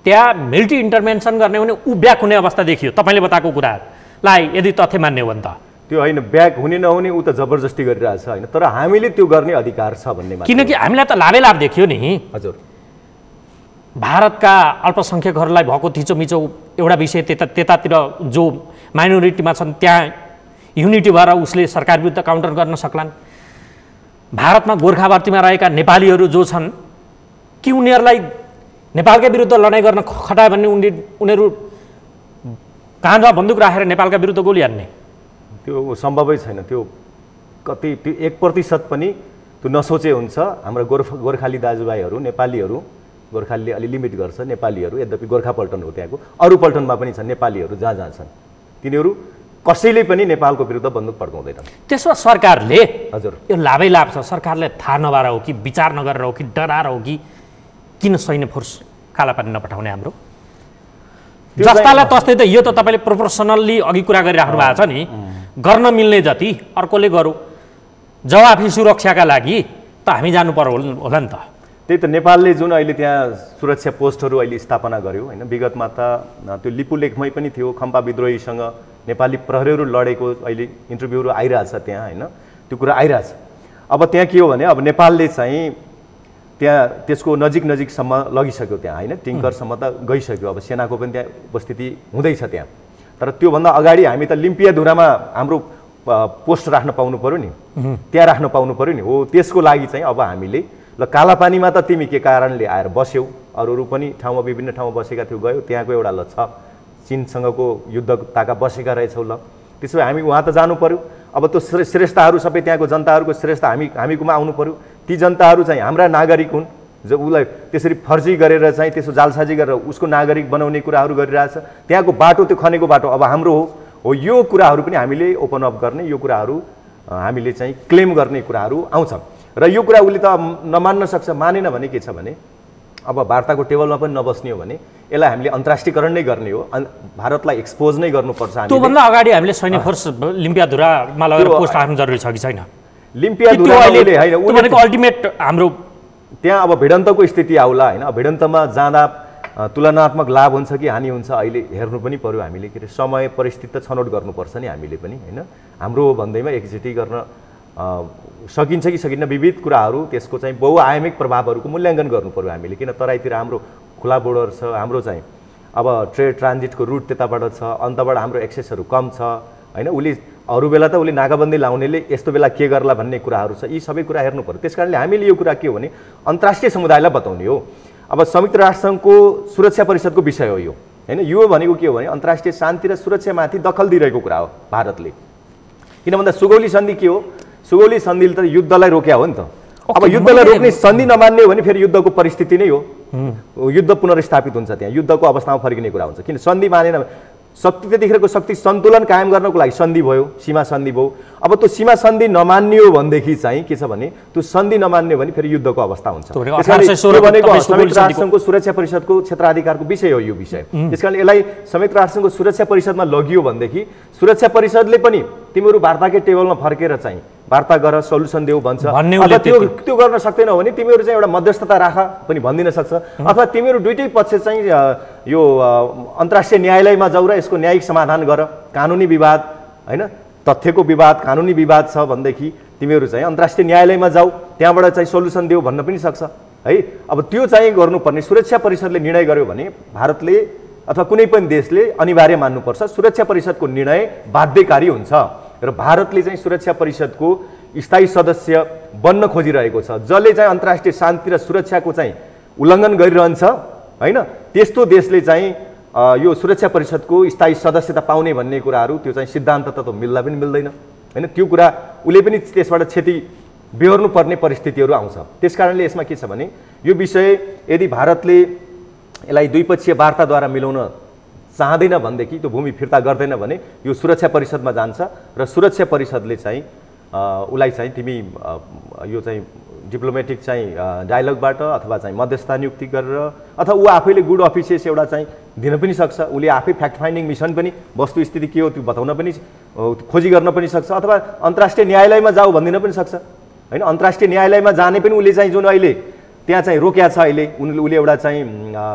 त्यहाँ मिलिट्री इन्टरभेन्सन गर्ने भने ऊ ब्याक हुने अवस्था देखियो तपाईँले बताएको कुरालाई यदि तथ्य मान्ने हो भने त। त्यो होइन, ब्याक हुने नहुने ऊ त जबरजस्ती गरिरहेछ होइन, तर हामीले त्यो गर्ने अधिकार छ भन्ने। किनकि हामीलाई त लाभै लाभ देखियो नि। हजुर, भारतका अल्पसङ्ख्यकहरूलाई भएको थिचोमिचो एउटा विषय त्यतातिर जो माइनोरिटीमा छन् त्यहाँ युनिटी भएर उसले सरकार विरुद्ध काउन्टर गर्न सक्लान्। भारतमा गोर्खावर्तीमा रहेका नेपालीहरू जो छन् कि उनीहरूलाई नेपालकै विरुद्ध लडाइँ गर्न खटायो भने उनीहरू काँधमा बन्दुक राखेर नेपालका विरुद्ध गोली हान्ने त्यो सम्भवै छैन। त्यो कति त्यो 1% पनि त्यो नसोचे हुन्छ। हाम्रो गोर्खाली दाजुभाइहरू नेपालीहरू, गोर्खालीले अलि लिमिट गर्छ नेपालीहरू, यद्यपि गोर्खा पल्टन हो त्यहाँको, अरू पल्टनमा पनि छन् नेपालीहरू जहाँ जहाँ छन्, तिनीहरू कसैले पनि नेपालको विरुद्ध बन्दुक पड्काउँदैन। त्यसो सरकारले, हजुर, यो लाभै लाभ छ, सरकारले थाहा नभएर हो कि विचार नगरेर हो कि डराएर हो कि किन सैन्य फोर्स कालापानी नपठाउने हाम्रो जस्तालाई तस्तै त यो त तपाईँले प्रोपोर्सनल्ली अघि कुरा गरिराख्नु भएको छ नि। गर्न मिल्ने जति अर्कोले गरौँ, जवाफी सुरक्षाका लागि त हामी जानु पर्यो होला नि त। त्यही त नेपालले जुन अहिले त्यहाँ सुरक्षा पोस्टहरू अहिले स्थापना गर्यो होइन, विगतमा त त्यो लिपुलेखमै पनि थियो, खम्पा विद्रोहीसँग नेपाली प्रहरीहरू लडेको अहिले इन्टरभ्यूहरू आइरहेछ त्यहाँ होइन, त्यो कुरा आइरहेछ। अब त्यहाँ के हो भने अब नेपालले चाहिँ त्यहाँ त्यसको नजिकसम्म लगिसक्यो त्यहाँ होइन, टिङ्करसम्म त गइसक्यो। अब सेनाको पनि त्यहाँ उपस्थिति हुँदैछ त्यहाँ, तर त्योभन्दा अगाडि हामी त लिम्पियाधुरामा हाम्रो पोस्ट राख्न पाउनु पऱ्यो नि, त्यहाँ राख्न पाउनु पऱ्यो नि। हो, त्यसको लागि चाहिँ अब हामीले ल कालापानीमा त तिमी के कारणले आएर बस्यौ, अरू पनि ठाउँमा विभिन्न ठाउँमा बसेका थियौ, गयो त्यहाँको एउटा ल छ चिनसँगको युद्ध ताका बसेका रहेछौ, ल त्यसो भए हामी उहाँ त जानु पऱ्यो। अब त्यो श्रेष्ठताहरू सबै त्यहाँको जनताहरूको श्रेष्ठ हामीकोमा आउनु पऱ्यो। ती जनताहरू चाहिँ हाम्रा नागरिक हुन्, जो उसलाई त्यसरी फर्जी गरेर चाहिँ त्यसो जालसाजी गरेर उसको नागरिक बनाउने कुराहरू गरिरहेछ। त्यहाँको बाटो त्यो खनेको बाटो अब हाम्रो हो, यो कुराहरू पनि हामीले ओपन अप गर्ने, यो कुराहरू हामीले चाहिँ क्लेम गर्ने कुराहरू आउँछ। र यो कुरा उसले त नमान्न सक्छ, मानेन भने के छ भने अब वार्ताको टेबलमा पनि नबस्ने हो भने यसलाई हामीले अन्तर्राष्ट्रियकरण नै गर्ने हो, भारतलाई एक्सपोज नै गर्नुपर्छ हामीले। त्योभन्दा अगाडि हामीले सैन्य फोर्स लिम्पियाधुरामा लगेर पोस्ट राख्नु जरुरी छ कि छैन? लिम्पियाधुराले हैन, उनीहरुको अल्टिमेट हाम्रो त्यहाँ अब भिडन्तको स्थिति आउला हैन। भिडन्तमा जाँदा तुलनात्मक लाभ हुन्छ कि हानि हुन्छ अहिले हेर्नु पनि पर्यो हामीले। के अरे समय परिस्थिति त छनौट गर्नुपर्छ नि हामीले पनि हैन। हाम्रो भन्दैमा एकचोटि गर्न सकिन्छ कि सकिन्न विविध कुराहरू, त्यसको चाहिँ बहुआयामिक प्रभावहरूको मूल्याङ्कन गर्नु पर्यो हामीले। किन तराईतिर हाम्रो खुला बोर्डर छ, हाम्रो चाहिँ अब ट्रेड ट्रान्जिटको रुट त्यताबाट छ, अन्तबाट हाम्रो एक्सेसहरू कम छ हैन। उसले अरू बेला त उसले नाकाबन्दी लाउनेले यस्तो बेला के गर्ला भन्ने कुराहरू छ, यी सबै कुरा हेर्नु पर्यो। त्यसकारणले हामीले यो कुरा के हो भने अन्तर्राष्ट्रिय समुदायलाई बताउने हो। अब संयुक्त राष्ट्रसङ्घको सुरक्षा परिषदको विषय हो यो हैन। यो भनेको के हो भने अन्तर्राष्ट्रिय शान्ति र सुरक्षामाथि दखल दिइरहेको कुरा हो भारतले। किन भन्दा सुगौली सन्धि के हो? सुगौली सन्धिले त युद्धलाई रोक्या हो नि त। अब युद्धलाई रोक्ने सन्धि नमान्ने हो भने फेरि युद्धको परिस्थिति नै हो, युद्ध पुनर्स्थापित हुन्छ, त्यहाँ युद्धको अवस्थामा फर्किने कुरा हुन्छ। किन सन्धि मानेन, शक्ति त्यतिखेरको शक्ति सन्तुलन कायम गर्नको लागि सन्धि भयो, सीमा सन्धि भयो। अब त्यो सीमा सन्धि नमान्ने हो भनेदेखि चाहिँ के छ भने त्यो सन्धि नमान्ने हो भने फेरि युद्धको अवस्था हुन्छ। त्यसकारणले भनेको संयुक्त राष्ट्रसङ्घको सुरक्षा परिषदको क्षेत्राधिकारको विषय हो यो विषय। त्यसकारणले यसलाई संयुक्त राष्ट्रसङ्घको सुरक्षा परिषदमा लगियो भनेदेखि सुरक्षा परिषदले पनि तिमीहरू वार्ताकै टेबलमा फर्केर चाहिँ वार्ता गर, सल्युसन देऊ भन्छ। अथवा त्यो गर्न सक्दैनौ भने तिमीहरू चाहिँ एउटा मध्यस्थता राख पनि भनिदिन सक्छ। अथवा तिमीहरू दुईटै पक्ष चाहिँ यो अन्तर्राष्ट्रिय न्यायालयमा जाऊ र यसको न्यायिक समाधान गर। कानुनी विवाद हैन, तथ्यको विवाद, कानुनी विवाद छ भनेदेखि तिमीहरू चाहिँ अन्तर्राष्ट्रिय न्यायालयमा जाऊ, त्यहाँबाट चाहिँ सल्युसन देऊ भन्न पनि सक्छ है। अब त्यो चाहिँ गर्नुपर्ने सुरक्षा परिषदले निर्णय गर्यो भने भारतले अथवा कुनै पनि देशले अनिवार्य मान्नुपर्छ। सुरक्षा परिषदको निर्णय बाध्यकारी हुन्छ र भारतले चाहिँ सुरक्षा परिषदको स्थायी सदस्य बन्न खोजिरहेको छ। जसले चाहिँ अन्तर्राष्ट्रिय शान्ति र सुरक्षाको चाहिँ उल्लङ्घन गरिरहन्छ हैन, त्यस्तो देशले चाहिँ यो सुरक्षा परिषदको स्थायी सदस्यता पाउने भन्ने कुराहरू त्यो चाहिँ सिद्धान्त त मिल्दा पनि मिल्दैन हैन। त्यो कुरा उसले पनि त्यसबाट क्षति बेहोर्नु पर्ने परिस्थितिहरू आउँछ। त्यसकारणले यसमा के छ भने यो विषय यदि भारतले यसलाई द्विपक्षीय वार्ताद्वारा मिलाउन चाहँदैन भनेदेखि, त्यो भूमि फिर्ता गर्दैन भने यो सुरक्षा परिषदमा जान्छ र सुरक्षा परिषदले चाहिँ उसलाई चाहिँ तिमी यो चाहिँ डिप्लोमेटिक चाहिँ डायलगबाट अथवा चाहिँ मध्यस्थता नियुक्ति गरेर अथवा ऊ आफैले गुड अफिसियस एउटा चाहिँ दिन पनि सक्छ। उसले आफै फ्याक्ट फाइन्डिङ मिसन पनि वस्तुस्थिति के हो त्यो बताउन पनि खोजी गर्न पनि सक्छ। अथवा अन्तर्राष्ट्रिय न्यायालयमा जाऊ भनिदिन पनि सक्छ हैन। अन्तर्राष्ट्रिय न्यायालयमा जाने पनि उसले चाहिँ जुन अहिले त्यहाँ चाहिँ रोक्या छ, अहिले उसले एउटा चाहिँ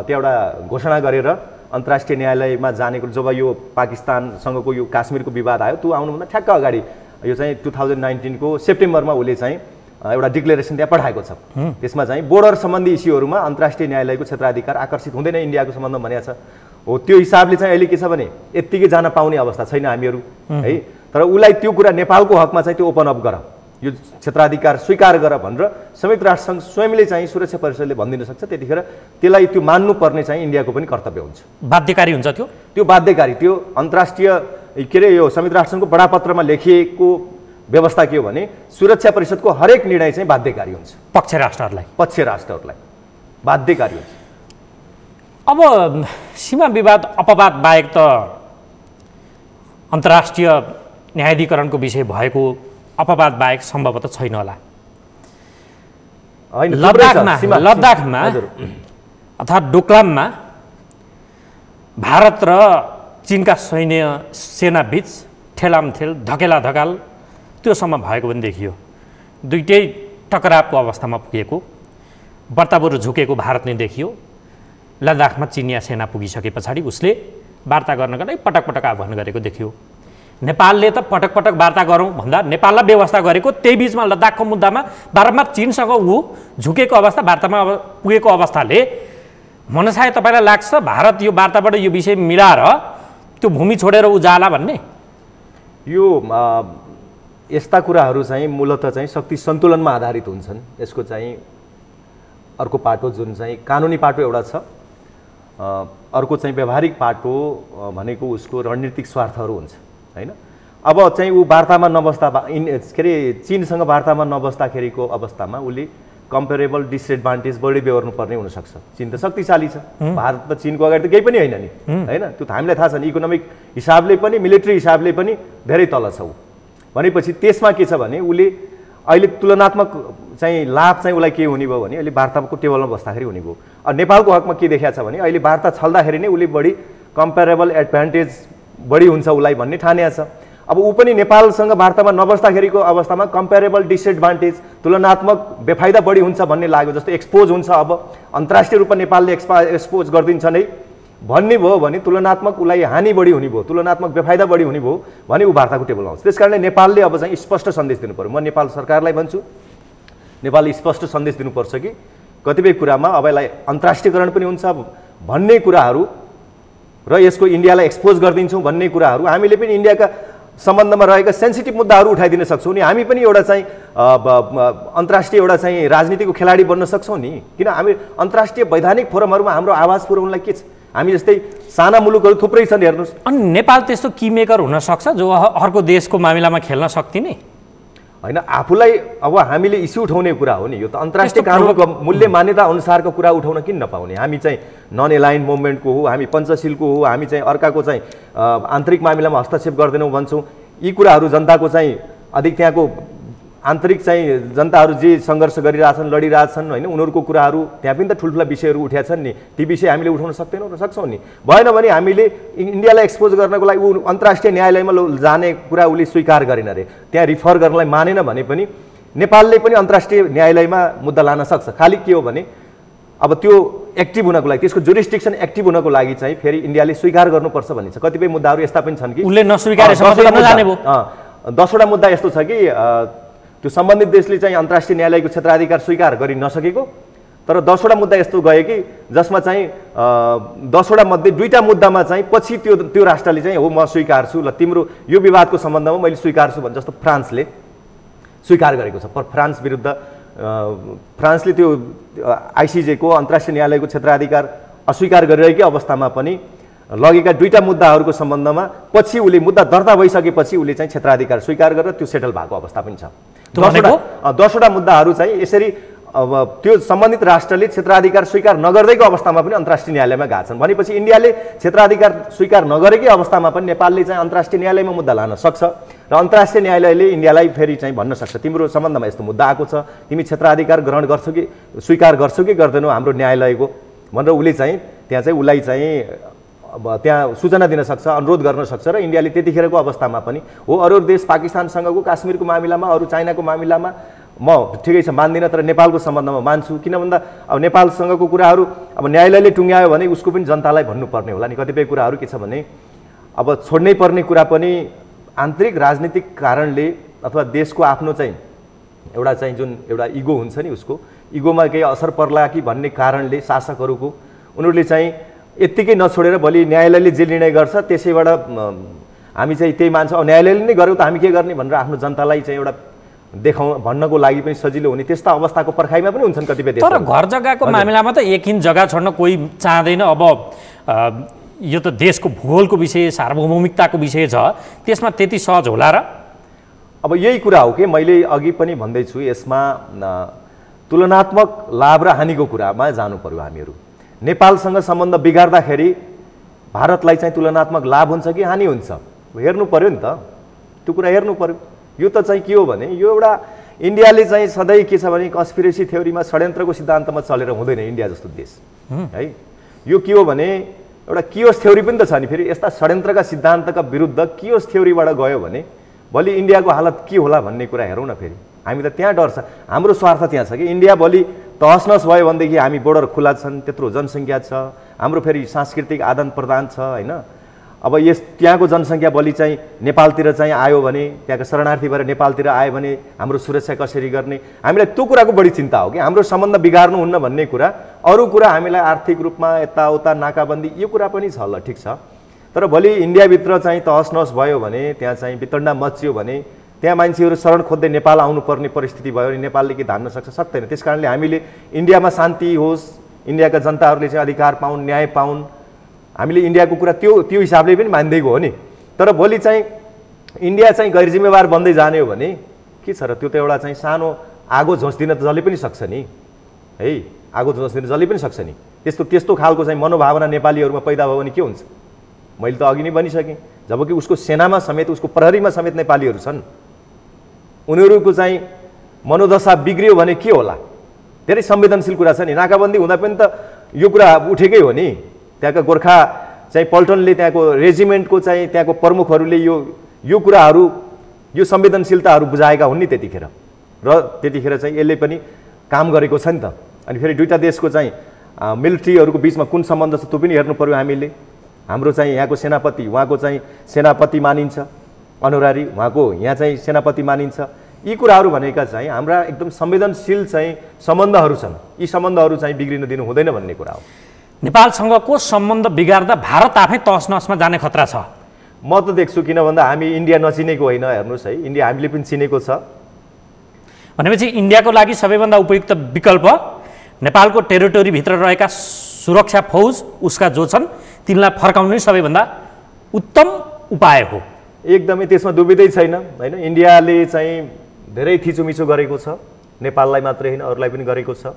त्यो एउटा घोषणा गरेर अन्तर्राष्ट्रिय न्यायालयमा जानेको जब यो पाकिस्तानसँगको यो काश्मीरको विवाद आयो त्यो आउनुभन्दा ठ्याक्क अगाडि यो चाहिँ 2019 को सेप्टेम्बरमा उसले चाहिँ एउटा डिक्लेरेसन त्यहाँ पठाएको छ। त्यसमा चाहिँ बोर्डर सम्बन्धी इस्युहरूमा अन्तर्राष्ट्रिय न्यायालयको क्षेत्राधिकार आकर्षित हुँदैन इन्डियाको सम्बन्धमा भनेको छ हो। त्यो हिसाबले चाहिँ अहिले के छ भने यत्तिकै जान पाउने अवस्था छैन हामीहरू है। तर उसलाई त्यो कुरा नेपालको हकमा चाहिँ त्यो ओपन अप गर, यो क्षेत्राधिकार स्वीकार गर भनेर संयुक्त राष्ट्रसङ्घ स्वयंले चाहिँ सुरक्षा परिषदले भनिदिन सक्छ। त्यतिखेर त्यसलाई त्यो मान्नुपर्ने चाहिँ इन्डियाको पनि कर्तव्य हुन्छ। बाध्यकारी हुन्छ त्यो बाध्यकारी। त्यो अन्तर्राष्ट्रिय के अरे यो संयुक्त राष्ट्रसङ्घको बडापत्रमा लेखिएको व्यवस्था के हो भने सुरक्षा परिषदको हरेक निर्णय चाहिँ बाध्यकारी हुन्छ पक्ष राष्ट्रहरूलाई बाध्यकारी हुन्छ। अब सीमा विवाद अपवाद बाहेक त अन्तर्राष्ट्रिय न्यायाधिकरणको विषय भएको अपवाद बाहेक सम्भवतः छैन होला। लद्दाखमा अर्थात् डोकलाममा भारत र चीनका सैन्य सेनाबीच ठेलामठेल धकेला धकाल त्योसम्म भएको पनि देखियो। दुईटै टकरावको अवस्थामा पुगेको, बर्ताबरु झुकेको भारत नै देखियो। लद्दाखमा चिनिया सेना पुगिसके पछाडि उसले वार्ता गर्नका लागि पटक पटक आह्वान गरेको देखियो। नेपालले त पटक पटक वार्ता गरौँ भन्दा नेपाललाई व्यवस्था गरेको, त्यही बीचमा लद्दाखको मुद्दामा बारम्बार चीनसँग ऊ झुकेको अवस्था, वार्तामा पुगेको अवस्थाले मनसाय तपाईँलाई लाग्छ भारत यो वार्ताबाट यो विषय मिलाएर त्यो भूमि छोडेर ऊ जाला भन्ने? यो यस्ता कुराहरू चाहिँ मूलतः चाहिँ शक्ति सन्तुलनमा आधारित हुन्छन्। यसको चाहिँ अर्को पाटो जुन चाहिँ कानुनी पाटो एउटा छ, अर्को चाहिँ व्यवहारिक पाटो भनेको उसको रणनीतिक स्वार्थहरू हुन्छ हैन। अब चाहिँ ऊ वार्तामा नबस्दा के अरे चीनसँग वार्तामा नबस्दाखेरिको अवस्थामा उसले कम्पेरेबल डिसएडभान्टेज बढी बेहोर्नु पर्ने हुनसक्छ। चीन त शक्तिशाली छ, भारत त चीनको अगाडि त केही पनि होइन नि हैन। त्यो त हामीलाई थाहा छ नि, इकोनोमिक हिसाबले पनि मिलिट्री हिसाबले पनि धेरै तल छ ऊ। भनेपछि त्यसमा के छ भने उसले अहिले तुलनात्मक चाहिँ लाभ चाहिँ उसलाई के हुने भयो भने अहिले वार्ताको टेबलमा बस्दाखेरि हुने भयो। नेपालको हकमा के देखिएको छ भने अहिले वार्ता छल्दाखेरि नै उसले बढी कम्पेरेबल एडभान्टेज बढी हुन्छ उसलाई भन्ने ठानिएको छ। अब ऊ पनि नेपालसँग वार्तामा नबस्दाखेरिको अवस्थामा कम्पेरेबल डिसएडभान्टेज तुलनात्मक बेफाइदा बढी हुन्छ भन्ने लाग्यो। जस्तो एक्सपोज हुन्छ, अब अन्तर्राष्ट्रिय रूपमा नेपालले एक्सपोज गरिदिन्छ नै भन्ने भयो भने तुलनात्मक उसलाई हानि बढी हुने भयो, तुलनात्मक बेफाइदा बढी हुने भयो भने ऊ वार्ताको टेबलमा आउँछ। त्यसकारणले नेपालले अब चाहिँ स्पष्ट सन्देश दिनु पर्यो। म नेपाल सरकारलाई भन्छु, नेपालले स्पष्ट सन्देश दिनुपर्छ कि कतिपय कुरामा अब यसलाई अन्तर्राष्ट्रियकरण पनि हुन्छ भन्ने कुराहरू र यसको इन्डियालाई एक्सपोज गरिदिन्छौँ भन्ने कुराहरू हामीले पनि इन्डियाका सम्बन्धमा रहेका सेन्सिटिभ मुद्दाहरू उठाइदिन सक्छौँ नि। हामी पनि एउटा चाहिँ अन्तर्राष्ट्रिय एउटा चाहिँ राजनीतिको खेलाडी बन्न सक्छौँ नि। किन हामी अन्तर्राष्ट्रिय वैधानिक फोरमहरूमा हाम्रो आवाज पुर्याउनलाई के छ? हामी जस्तै साना मुलुकहरू थुप्रै छन्, हेर्नुहोस्। अनि नेपाल त्यस्तो किमेकर हुनसक्छ जो अर्को देशको मामिलामा खेल्न सक्दिने होइन? आफूलाई अब हामीले इस्यु उठाउने कुरा हो नि, यो त अन्तर्राष्ट्रिय कानुनको मूल्य मान्यता अनुसारको कुरा उठाउन किन नपाउने? हामी चाहिँ नन एलाइन मुभमेन्टको हो, हामी पञ्चशीलको हो, हामी चाहिँ अर्काको चाहिँ आन्तरिक मामिलामा हस्तक्षेप गर्दैनौँ भन्छौँ। यी कुराहरू जनताको चाहिँ अधिक त्यहाँको आन्तरिक चाहिँ जनताहरू जे सङ्घर्ष गरिरहेछन्, लडिरहेछन् होइन, उनीहरूको कुराहरू त्यहाँ पनि त ठुल्ठुला विषयहरू उठेका छन् नि। ती विषय हामीले उठाउन सक्दैनौँ र सक्छौँ नि। भएन भने हामीले इन्डियालाई एक्सपोज गर्नको लागि ऊ अन्तर्राष्ट्रिय न्यायालयमा जाने कुरा उसले स्वीकार गरेन अरे, त्यहाँ रिफर गर्नलाई मानेन भने पनि नेपालले पनि अन्तर्राष्ट्रिय न्यायालयमा मुद्दा लान सक्छ। खालि के हो भने अब त्यो एक्टिभ हुनको लागि, त्यसको जुरिस्डिक्सन एक्टिभ हुनको लागि चाहिँ फेरि इन्डियाले स्वीकार गर्नुपर्छ भन्ने छ। कतिपय मुद्दाहरू यस्ता पनि छन् कि उसले नस्वीकारेसम्म 10वटा मुद्दा यस्तो छ कि त्यो सम्बन्धित देशले चाहिँ अन्तर्राष्ट्रिय न्यायालयको क्षेत्राधिकार स्वीकार गरि नसकेको, तर 10वटा मुद्दा यस्तो गए कि जसमा चाहिँ 10वटा मध्ये 2टा मुद्दामा चाहिँ पछि त्यो राष्ट्रले चाहिँ हो म स्वीकार छु, ल तिम्रो यो विवादको सम्बन्धमा मैले स्वीकार छु भने, जस्तो फ्रान्सले स्वीकार गरेको छ। पर फ्रान्स विरुद्ध फ्रान्सले त्यो आइसिजेको अन्तर्राष्ट्रिय न्यायालयको क्षेत्राधिकार अस्वीकार गरिरहेकै अवस्थामा पनि लगेका 2टा मुद्दाहरूको सम्बन्धमा पछि उसले मुद्दा दर्ता भइसकेपछि उसले चाहिँ क्षेत्राधिकार स्वीकार गरेर त्यो सेटल भएको अवस्था पनि छ। 10वटा मुद्दाहरू चाहिँ यसरी अब त्यो सम्बन्धित राष्ट्रले क्षेत्राधिकार स्वीकार नगर्दैको अवस्थामा पनि अन्तर्राष्ट्रिय न्यायालयमा गएका छन् भनेपछि इन्डियाले क्षेत्राधिकार स्वीकार नगरेकै अवस्थामा पनि नेपालले चाहिँ अन्तर्राष्ट्रिय न्यायालयमा मुद्दा लान सक्छ र अन्तर्राष्ट्रिय न्यायालयले इन्डियालाई फेरि चाहिँ भन्न सक्छ तिम्रो सम्बन्धमा यस्तो मुद्दा आएको छ, तिमी क्षेत्राधिकार ग्रहण गर्छौ कि स्वीकार गर्छौ कि गर्दैनौ हाम्रो न्यायालयको भनेर उसले चाहिँ त्यहाँ चाहिँ उसलाई चाहिँ अब त्यहाँ सूचना दिन सक्छ, अनुरोध गर्न सक्छ र इन्डियाले त्यतिखेरको अवस्थामा पनि हो अरू देश पाकिस्तानसँगको काश्मीरको मामिलामा अरू चाइनाको मामिलामा म ठिकै छ मान्दिनँ तर नेपालको सम्बन्धमा मान्छु। किन भन्दा अब नेपालसँगको कुराहरू अब न्यायालयले टुङ्ग्यायो भने उसको पनि जनतालाई भन्नुपर्ने होला नि। कतिपय कुराहरू के छ भने अब छोड्नै पर्ने कुरा पनि आन्तरिक राजनीतिक कारणले अथवा देशको आफ्नो चाहिँ एउटा चाहिँ जुन एउटा इगो हुन्छ नि उसको इगोमा केही असर पर्ला कि भन्ने कारणले शासकहरूको उनीहरूले चाहिँ यत्तिकै नछोडेर भोलि न्यायालयले जे निर्णय गर्छ त्यसैबाट हामी चाहिँ त्यही मान्छौँ, अब न्यायालयले नै गर्यो त हामी के गर्ने भनेर आफ्नो जनतालाई चाहिँ एउटा भन्नको लागि पनि सजिलो हुने त्यस्ता अवस्थाको पर्खाइमा पनि हुन्छन् कतिपय देश। तर घर जग्गाको मामिलामा त एक हिन जग्गा छोड्न कोही चाहँदैन। अब यो त देशको भूगोलको विषय सार्वभौमिकताको विषय छ, त्यसमा त्यति सहज होला र? अब यही कुरा हो कि मैले अघि पनि भन्दैछु यसमा तुलनात्मक लाभ र हानिको कुरामा जानु पर्यो हामीहरू। नेपालसँग सम्बन्ध बिगार्दाखेरि भारतलाई चाहिँ तुलनात्मक लाभ हुन्छ कि हानि हुन्छ हेर्नु पर्यो नि त, त्यो कुरा हेर्नु पर्यो। यो त चाहिँ के हो भने यो एउटा इन्डियाले चाहिँ सधैँ के छ भने कन्स्पिरेसी थ्योरीमा षड्यन्त्रको सिद्धान्तमा चलेर हुँदैन इन्डिया जस्तो देश है। यो के हो भने एउटा कियोस थ्योरी पनि त छ नि, फेरि यस्ता षड्यन्त्रका सिद्धान्तका विरुद्ध कियोस थ्योरीबाट गयो भने भोलि इन्डियाको हालत के होला भन्ने कुरा हेरौँ न। फेरि हामी त त्यहाँ डर छ, हाम्रो स्वार्थ त्यहाँ छ कि इन्डिया भोलि तहस नहस भयो भनेदेखि हामी बोर्डर खुला छन्, त्यत्रो जनसङ्ख्या छ, हाम्रो फेरि सांस्कृतिक आदान प्रदान छ होइन। अब यस त्यहाँको जनसङ्ख्या भोलि चाहिँ नेपालतिर चाहिँ आयो भने त्यहाँको शरणार्थी भएर नेपालतिर आयो भने हाम्रो सुरक्षा कसरी गर्ने, हामीलाई त्यो कुराको बढी चिन्ता हो कि हाम्रो सम्बन्ध बिगार्नुहुन्न भन्ने कुरा। अरू कुरा हामीलाई आर्थिक रूपमा यताउता नाकाबन्दी यो कुरा पनि छ, ल ठिक छ, तर भोलि इन्डियाभित्र चाहिँ तहस नहस भयो भने त्यहाँ चाहिँ वितण्डा मच्चियो भने त्यहाँ मान्छेहरू शरण खोज्दै नेपाल आउनुपर्ने परिस्थिति भयो भने नेपालले के धान्न सक्छ? सक्दैन। त्यस कारणले हामीले इन्डियामा शान्ति होस्, इन्डियाका जनताहरूले चाहिँ अधिकार पाउन्, न्याय पाउन्, हामीले इन्डियाको कुरा त्यो हिसाबले पनि मान्दैको हो नि। तर भोलि चाहिँ इन्डिया चाहिँ गैर जिम्मेवार बन्दै जाने हो भने के छ र? त्यो त एउटा चाहिँ सानो आगो झोस्दिन त जसले पनि सक्छ नि है, आगो झोस्दिन जसले पनि सक्छ नि। त्यस्तो खालको चाहिँ मनोभावना नेपालीहरूमा पैदा भयो भने के हुन्छ? मैले त अघि नै भनिसकेँ, जबकि उसको सेनामा समेत उसको प्रहरीमा समेत नेपालीहरू छन्, उनीहरूको चाहिँ मनोदशा बिग्रियो भने के होला? धेरै संवेदनशील कुरा छ नि। नाकाबन्दी हुँदा पनि त यो कुरा उठेकै हो नि। त्यहाँका गोर्खा चाहिँ पल्टनले, त्यहाँको रेजिमेन्टको चाहिँ त्यहाँको प्रमुखहरूले यो कुराहरू, यो संवेदनशीलताहरू बुझाएका हुन् नि त्यतिखेर। र त्यतिखेर चाहिँ यसले पनि काम गरेको छ नि त। अनि फेरि दुईटा देशको चाहिँ मिलिट्रीहरूको बिचमा कुन सम्बन्ध छ त्यो पनि हेर्नु पर्यो हामीले। हाम्रो चाहिँ यहाँको सेनापति, उहाँको चाहिँ सेनापति मानिन्छ अनुरारी, उहाँको यहाँ चाहिँ सेनापति मानिन्छ। यी कुराहरू भनेका चाहिँ हाम्रा एकदम संवेदनशील चाहिँ सम्बन्धहरू छन्। यी सम्बन्धहरू चाहिँ बिग्रिन दिनु हुँदैन भन्ने कुरा हो। नेपालसँगको सम्बन्ध बिगार्दा भारत आफै तसनसमा जाने खतरा छ म त देख्छु। किन भन्दा हामी इन्डिया नचिनेको होइन, हेर्नुहोस् है, इन्डिया हामीले पनि चिनेको छ। भनेपछि इन्डियाको लागि सबैभन्दा उपयुक्त विकल्प नेपालको टेरिटोरीभित्र रहेका सुरक्षा फौज उसका जो छन् तिनलाई फर्काउनु सबैभन्दा उत्तम उपाय हो। एकदमै त्यसमा दुविधै छैन होइन। इन्डियाले चाहिँ धेरै थिचोमिचो गरेको छ, नेपाललाई मात्रै होइन अरूलाई पनि गरेको छ।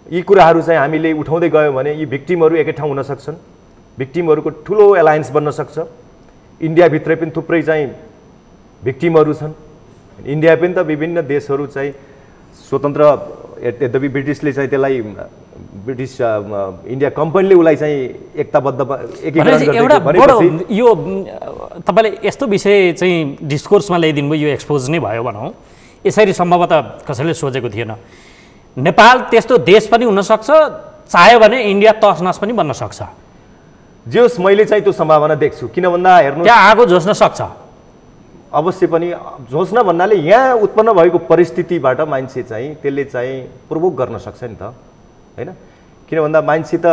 यी कुराहरू चाहिँ हामीले उठाउँदै गयौँ भने यी भिक्टिमहरू एकै ठाउँ हुन सक्छन्। भिक्टिमहरूको ठुलो एलायन्स बन्न सक्छ। इन्डियाभित्रै पनि थुप्रै चाहिँ भिक्टिमहरू छन्। इन्डिया पनि त विभिन्न देशहरू चाहिँ स्वतन्त्र, यद्यपि ब्रिटिसले चाहिँ त्यसलाई ब्रिटिस इन्डिया कम्पनीले उसलाई चाहिँ एकताबद्ध एकीकरण एउटा बडो यो तपाईँले यस्तो विषय चाहिँ डिस्कोर्समा ल्याइदिनु भयो, यो एक्सपोज नै भयो भनौँ। यसरी सम्भवतः कसैले सोचेको थिएन। नेपाल त्यस्तो देश पनि हुनसक्छ, चाह्यो भने इन्डिया तसनस पनि बन्न सक्छ। जोस् मैले चाहिँ त्यो सम्भावना देख्छु। किन भन्दा हेर्नु, त्यहाँ आगो झोस्न सक्छ। अवश्य पनि झोस्न भन्नाले यहाँ उत्पन्न भएको परिस्थितिबाट मान्छे चाहिँ त्यसले चाहिँ प्रोभोक गर्न सक्छ नि त होइन। किन भन्दा मान्छे त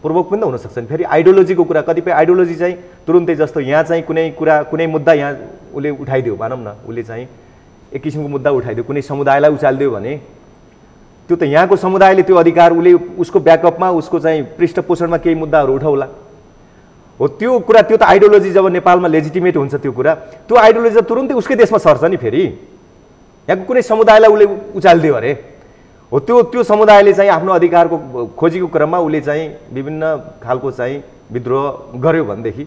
प्रोभोक पनि त हुनसक्छ नि। फेरि आइडियोलोजीको कुरा, कतिपय आइडियोलोजी चाहिँ तुरुन्तै, जस्तो यहाँ चाहिँ कुनै कुरा, कुनै मुद्दा यहाँ उसले उठाइदियो भनौँ न, उसले चाहिँ एक किसिमको मुद्दा उठाइदियो, कुनै समुदायलाई उचालिदियो भने त्यो त यहाँको समुदायले त्यो अधिकार, उसले उसको ब्याकअपमा, उसको चाहिँ पृष्ठपोषणमा केही मुद्दाहरू उठाउला हो। त्यो कुरा, त्यो त आइडियोलोजी जब नेपालमा लेजिटिमेट हुन्छ त्यो कुरा, त्यो आइडियोलोजी त तुरुन्तै उसकै देशमा सर्छ नि। फेरि यहाँको कुनै समुदायलाई उसले उचालिदियो अरे हो, त्यो समुदायले चाहिँ आफ्नो अधिकारको खोजीको क्रममा उसले चाहिँ विभिन्न खालको चाहिँ विद्रोह गर्यो भनेदेखि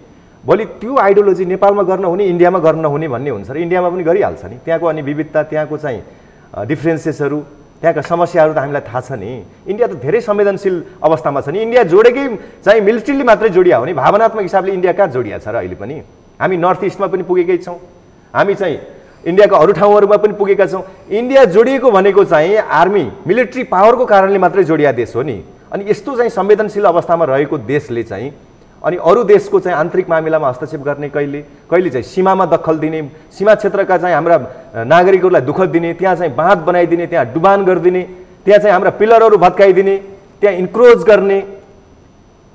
भोलि त्यो आइडियोलोजी नेपालमा गर्न हुने, इन्डियामा गर्न नहुने भन्ने हुन्छ र इन्डियामा पनि गरिहाल्छ नि। त्यहाँको अनि विविधता, त्यहाँको चाहिँ डिफ्रेन्सेसहरू, त्यहाँका समस्याहरू त हामीलाई थाहा छ नि। इन्डिया त धेरै संवेदनशील अवस्थामा छ नि। इन्डिया जोडेकै चाहिँ मिलिट्रीले मात्रै जोडिया हो नि, भावनात्मक हिसाबले इन्डिया कहाँ जोडिया छ र अहिले पनि? हामी नर्थ इस्टमा पनि पुगेकै छौँ, हामी चाहिँ इन्डियाको अरू ठाउँहरूमा पनि पुगेका छौँ। इन्डिया जोडिएको भनेको चाहिँ आर्मी, मिलिट्री पावरको कारणले मात्रै जोडिया देश हो नि। अनि यस्तो चाहिँ संवेदनशील अवस्थामा रहेको देशले चाहिँ अनि अरू देशको चाहिँ आन्तरिक मामिलामा हस्तक्षेप गर्ने, कहिले चाहिँ सीमामा दखल दिने, सीमा क्षेत्रका चाहिँ हाम्रा नागरिकहरूलाई दुःख दिने, त्यहाँ चाहिँ बाँध बनाइदिने, त्यहाँ डुबान गरिदिने, त्यहाँ चाहिँ हाम्रा पिलरहरू भत्काइदिने, त्यहाँ इन्क्रोच गर्ने,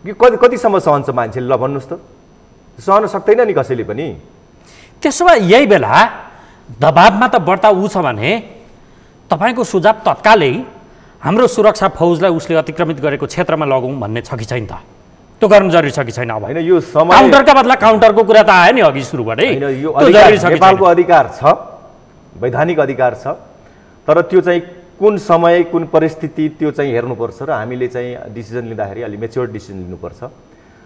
कतिसम्म सहन्छ मान्छेले? ल भन्नुहोस् त, सहन सक्दैन नि कसैले पनि। त्यसो भए यही बेला दबाबमा त बढ्ता ऊ छ भने तपाईँको सुझाव तत्कालै हाम्रो सुरक्षा फौजलाई उसले अतिक्रमित गरेको क्षेत्रमा लगौँ भन्ने छ कि छैन त? त्यो गर्नु जरुरी छ कि छैन? अब होइन, यो समय काउन्टरका बदला काउन्टरको कुरा त आयो नि अघि सुरुबाटै। यो नेपालको अधिकार छ, वैधानिक अधिकार छ, तर त्यो चाहिँ कुन समय, कुन परिस्थिति, त्यो चाहिँ हेर्नुपर्छ र हामीले चाहिँ डिसिजन लिँदाखेरि अलि मेच्योर डिसिजन लिनुपर्छ।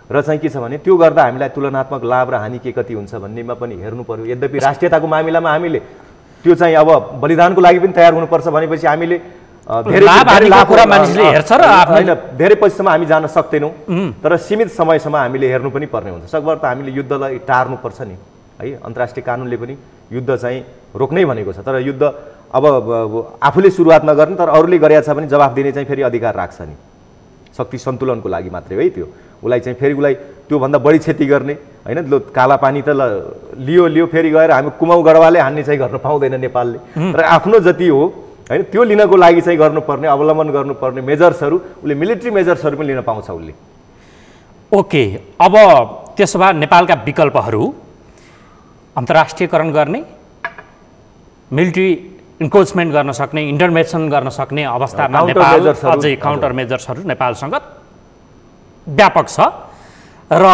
र चाहिँ के छ भने त्यो गर्दा हामीलाई तुलनात्मक लाभ र हानि के कति हुन्छ भन्नेमा पनि हेर्नु पर्यो। यद्यपि राष्ट्रियताको मामिलामा हामीले त्यो चाहिँ अब बलिदानको लागि पनि तयार हुनुपर्छ भनेपछि हामीले मानिसले हेर्छ र होइन, धेरै पछिसम्म हामी जान सक्दैनौँ, तर सीमित समयसम्म हामीले हेर्नु पनि पर्ने हुन्छ। सकभर त हामीले युद्धलाई टार्नुपर्छ नि है। अन्तर्राष्ट्रिय कानुनले पनि युद्ध चाहिँ रोक्नै भनेको छ, तर युद्ध अब आफूले सुरुवात नगर्ने, तर अरूले गरेका छ भने जवाफ दिने चाहिँ फेरि अधिकार राख्छ नि। शक्ति सन्तुलनको लागि मात्रै है त्यो। उसलाई चाहिँ फेरि उसलाई त्योभन्दा बढी क्षति गर्ने होइन। लो काला पानी त लियो फेरि गएर हामी कुमाउ गढवाले हान्ने चाहिँ गर्न पाउँदैन नेपालले। तर आफ्नो जति हो होइन त्यो लिनको लागि चाहिँ गर्नुपर्ने, अवलम्बन गर्नुपर्ने मेजर्सहरू, उसले मिलिट्री मेजर्सहरू पनि लिन पाउँछ उसले। ओके, अब त्यसो भए नेपालका विकल्पहरू अन्तर्राष्ट्रियकरण गर्ने, मिलिट्री इन्क्रोचमेन्ट गर्न सक्ने, इन्टरभेन्सन गर्न सक्ने अवस्थामा नेपाल अझै काउन्टर मेजर्सहरू नेपालसँग व्यापक छ र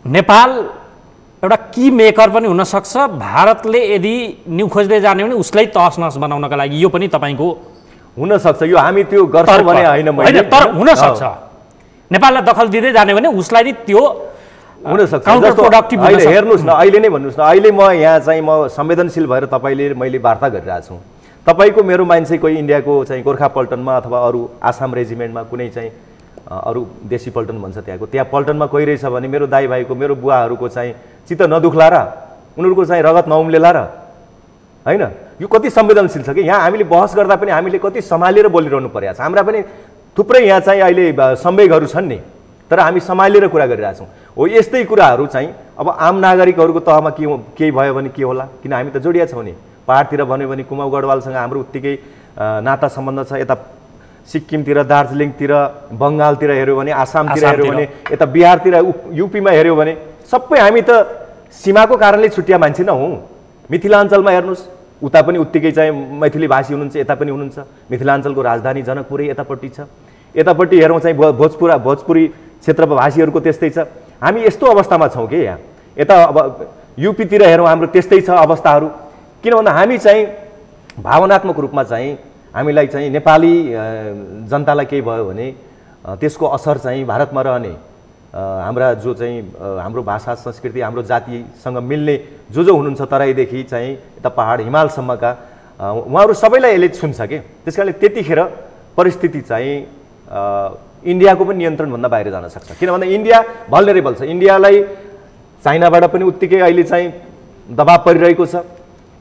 नेपाल एउटा की मेकर पनि हुनसक्छ। भारतले यदि न्यू खोज्दै जाने भने उसलाई तहस-नहस बनाउनका लागि यो पनि तपाईँको हुनसक्छ। यो हामी त्यो गर्छौँ भने होइन, तर हुनसक्छ नेपाललाई दखल दिँदै जाने भने उसलाई नि त्यो हुनसक्छ। काउन्टर प्रोडक्टिभ हुन अहिले सक्छ। हेर्नुहोस् न, अहिले नै भन्नुहोस् न, अहिले म यहाँ चाहिँ म संवेदनशील भएर तपाईँले मैले वार्ता गरिरहेको छु। तपाईँको मेरो मान्छे कोही इन्डियाको चाहिँ गोर्खा पल्टनमा अथवा अरू आसाम रेजिमेन्टमा कुनै चाहिँ अरू देशी पल्टन भन्छ त्यहाँ पल्टनमा कोही रहेछ भने मेरो दाइ भाइको मेरो बुवाहरूको चाहिँ चित्त नदुख्ला र उनीहरूको चाहिँ रगत नउम्लेला र होइन। यो कति संवेदनशील छ कि यहाँ हामीले बहस गर्दा पनि हामीले कति सम्हालेर बोलिरहनु परेको छ। हाम्रा पनि थुप्रै यहाँ चाहिँ अहिले संवेगहरू छन् नि, तर हामी सम्हालेर कुरा गरिरहेछौँ। हो यस्तै कुराहरू चाहिँ अब आम नागरिकहरूको तहमा केही भयो भने के होला, किन हामी त जोडिया छौँ नि। पहाडतिर भन्यो भने कुमाउ गढवालसँग हाम्रो उत्तिकै नाता सम्बन्ध छ। यता सिक्किमतिर, दार्जिलिङतिर, बङ्गालतिर हेऱ्यो भने, आसामतिर हेऱ्यो भने, यता बिहारतिर, युपीमा हेऱ्यो भने सबै हामी त सीमाको कारणले छुट्टिया मान्छे न हौँ। मिथिलाञ्चलमा हेर्नुहोस्, उता पनि उत्तिकै चाहिँ मैथिली भाषी हुनुहुन्छ, यता पनि हुनुहुन्छ। मिथिलाञ्चलको राजधानी जनकपुरै यतापट्टि छ। यतापट्टि हेरौँ चाहिँ भोजपुरी क्षेत्रभाषीहरूको त्यस्तै छ। हामी यस्तो अवस्थामा छौँ कि यहाँ यता अब युपीतिर हेरौँ हाम्रो त्यस्तै छ अवस्थाहरू। किन भन्दा हामी चाहिँ भावनात्मक रूपमा चाहिँ हामीलाई चाहिँ नेपाली जनतालाई केही भयो भने त्यसको असर चाहिँ भारतमा रहने हाम्रा जो चाहिँ हाम्रो भाषा संस्कृति हाम्रो जातिसँग मिल्ने जो हुनुहुन्छ तराईदेखि चाहिँ यता पहाड हिमालसम्मका उहाँहरू सबैलाई यसले छुन्छ कि। त्यस कारणले त्यतिखेर परिस्थिति चाहिँ इन्डियाको पनि नियन्त्रणभन्दा बाहिर जान सक्छ। किन भन्दा इन्डिया भल्नरेबल छ। इन्डियालाई चाइनाबाट पनि उत्तिकै अहिले चाहिँ दबाब परिरहेको छ।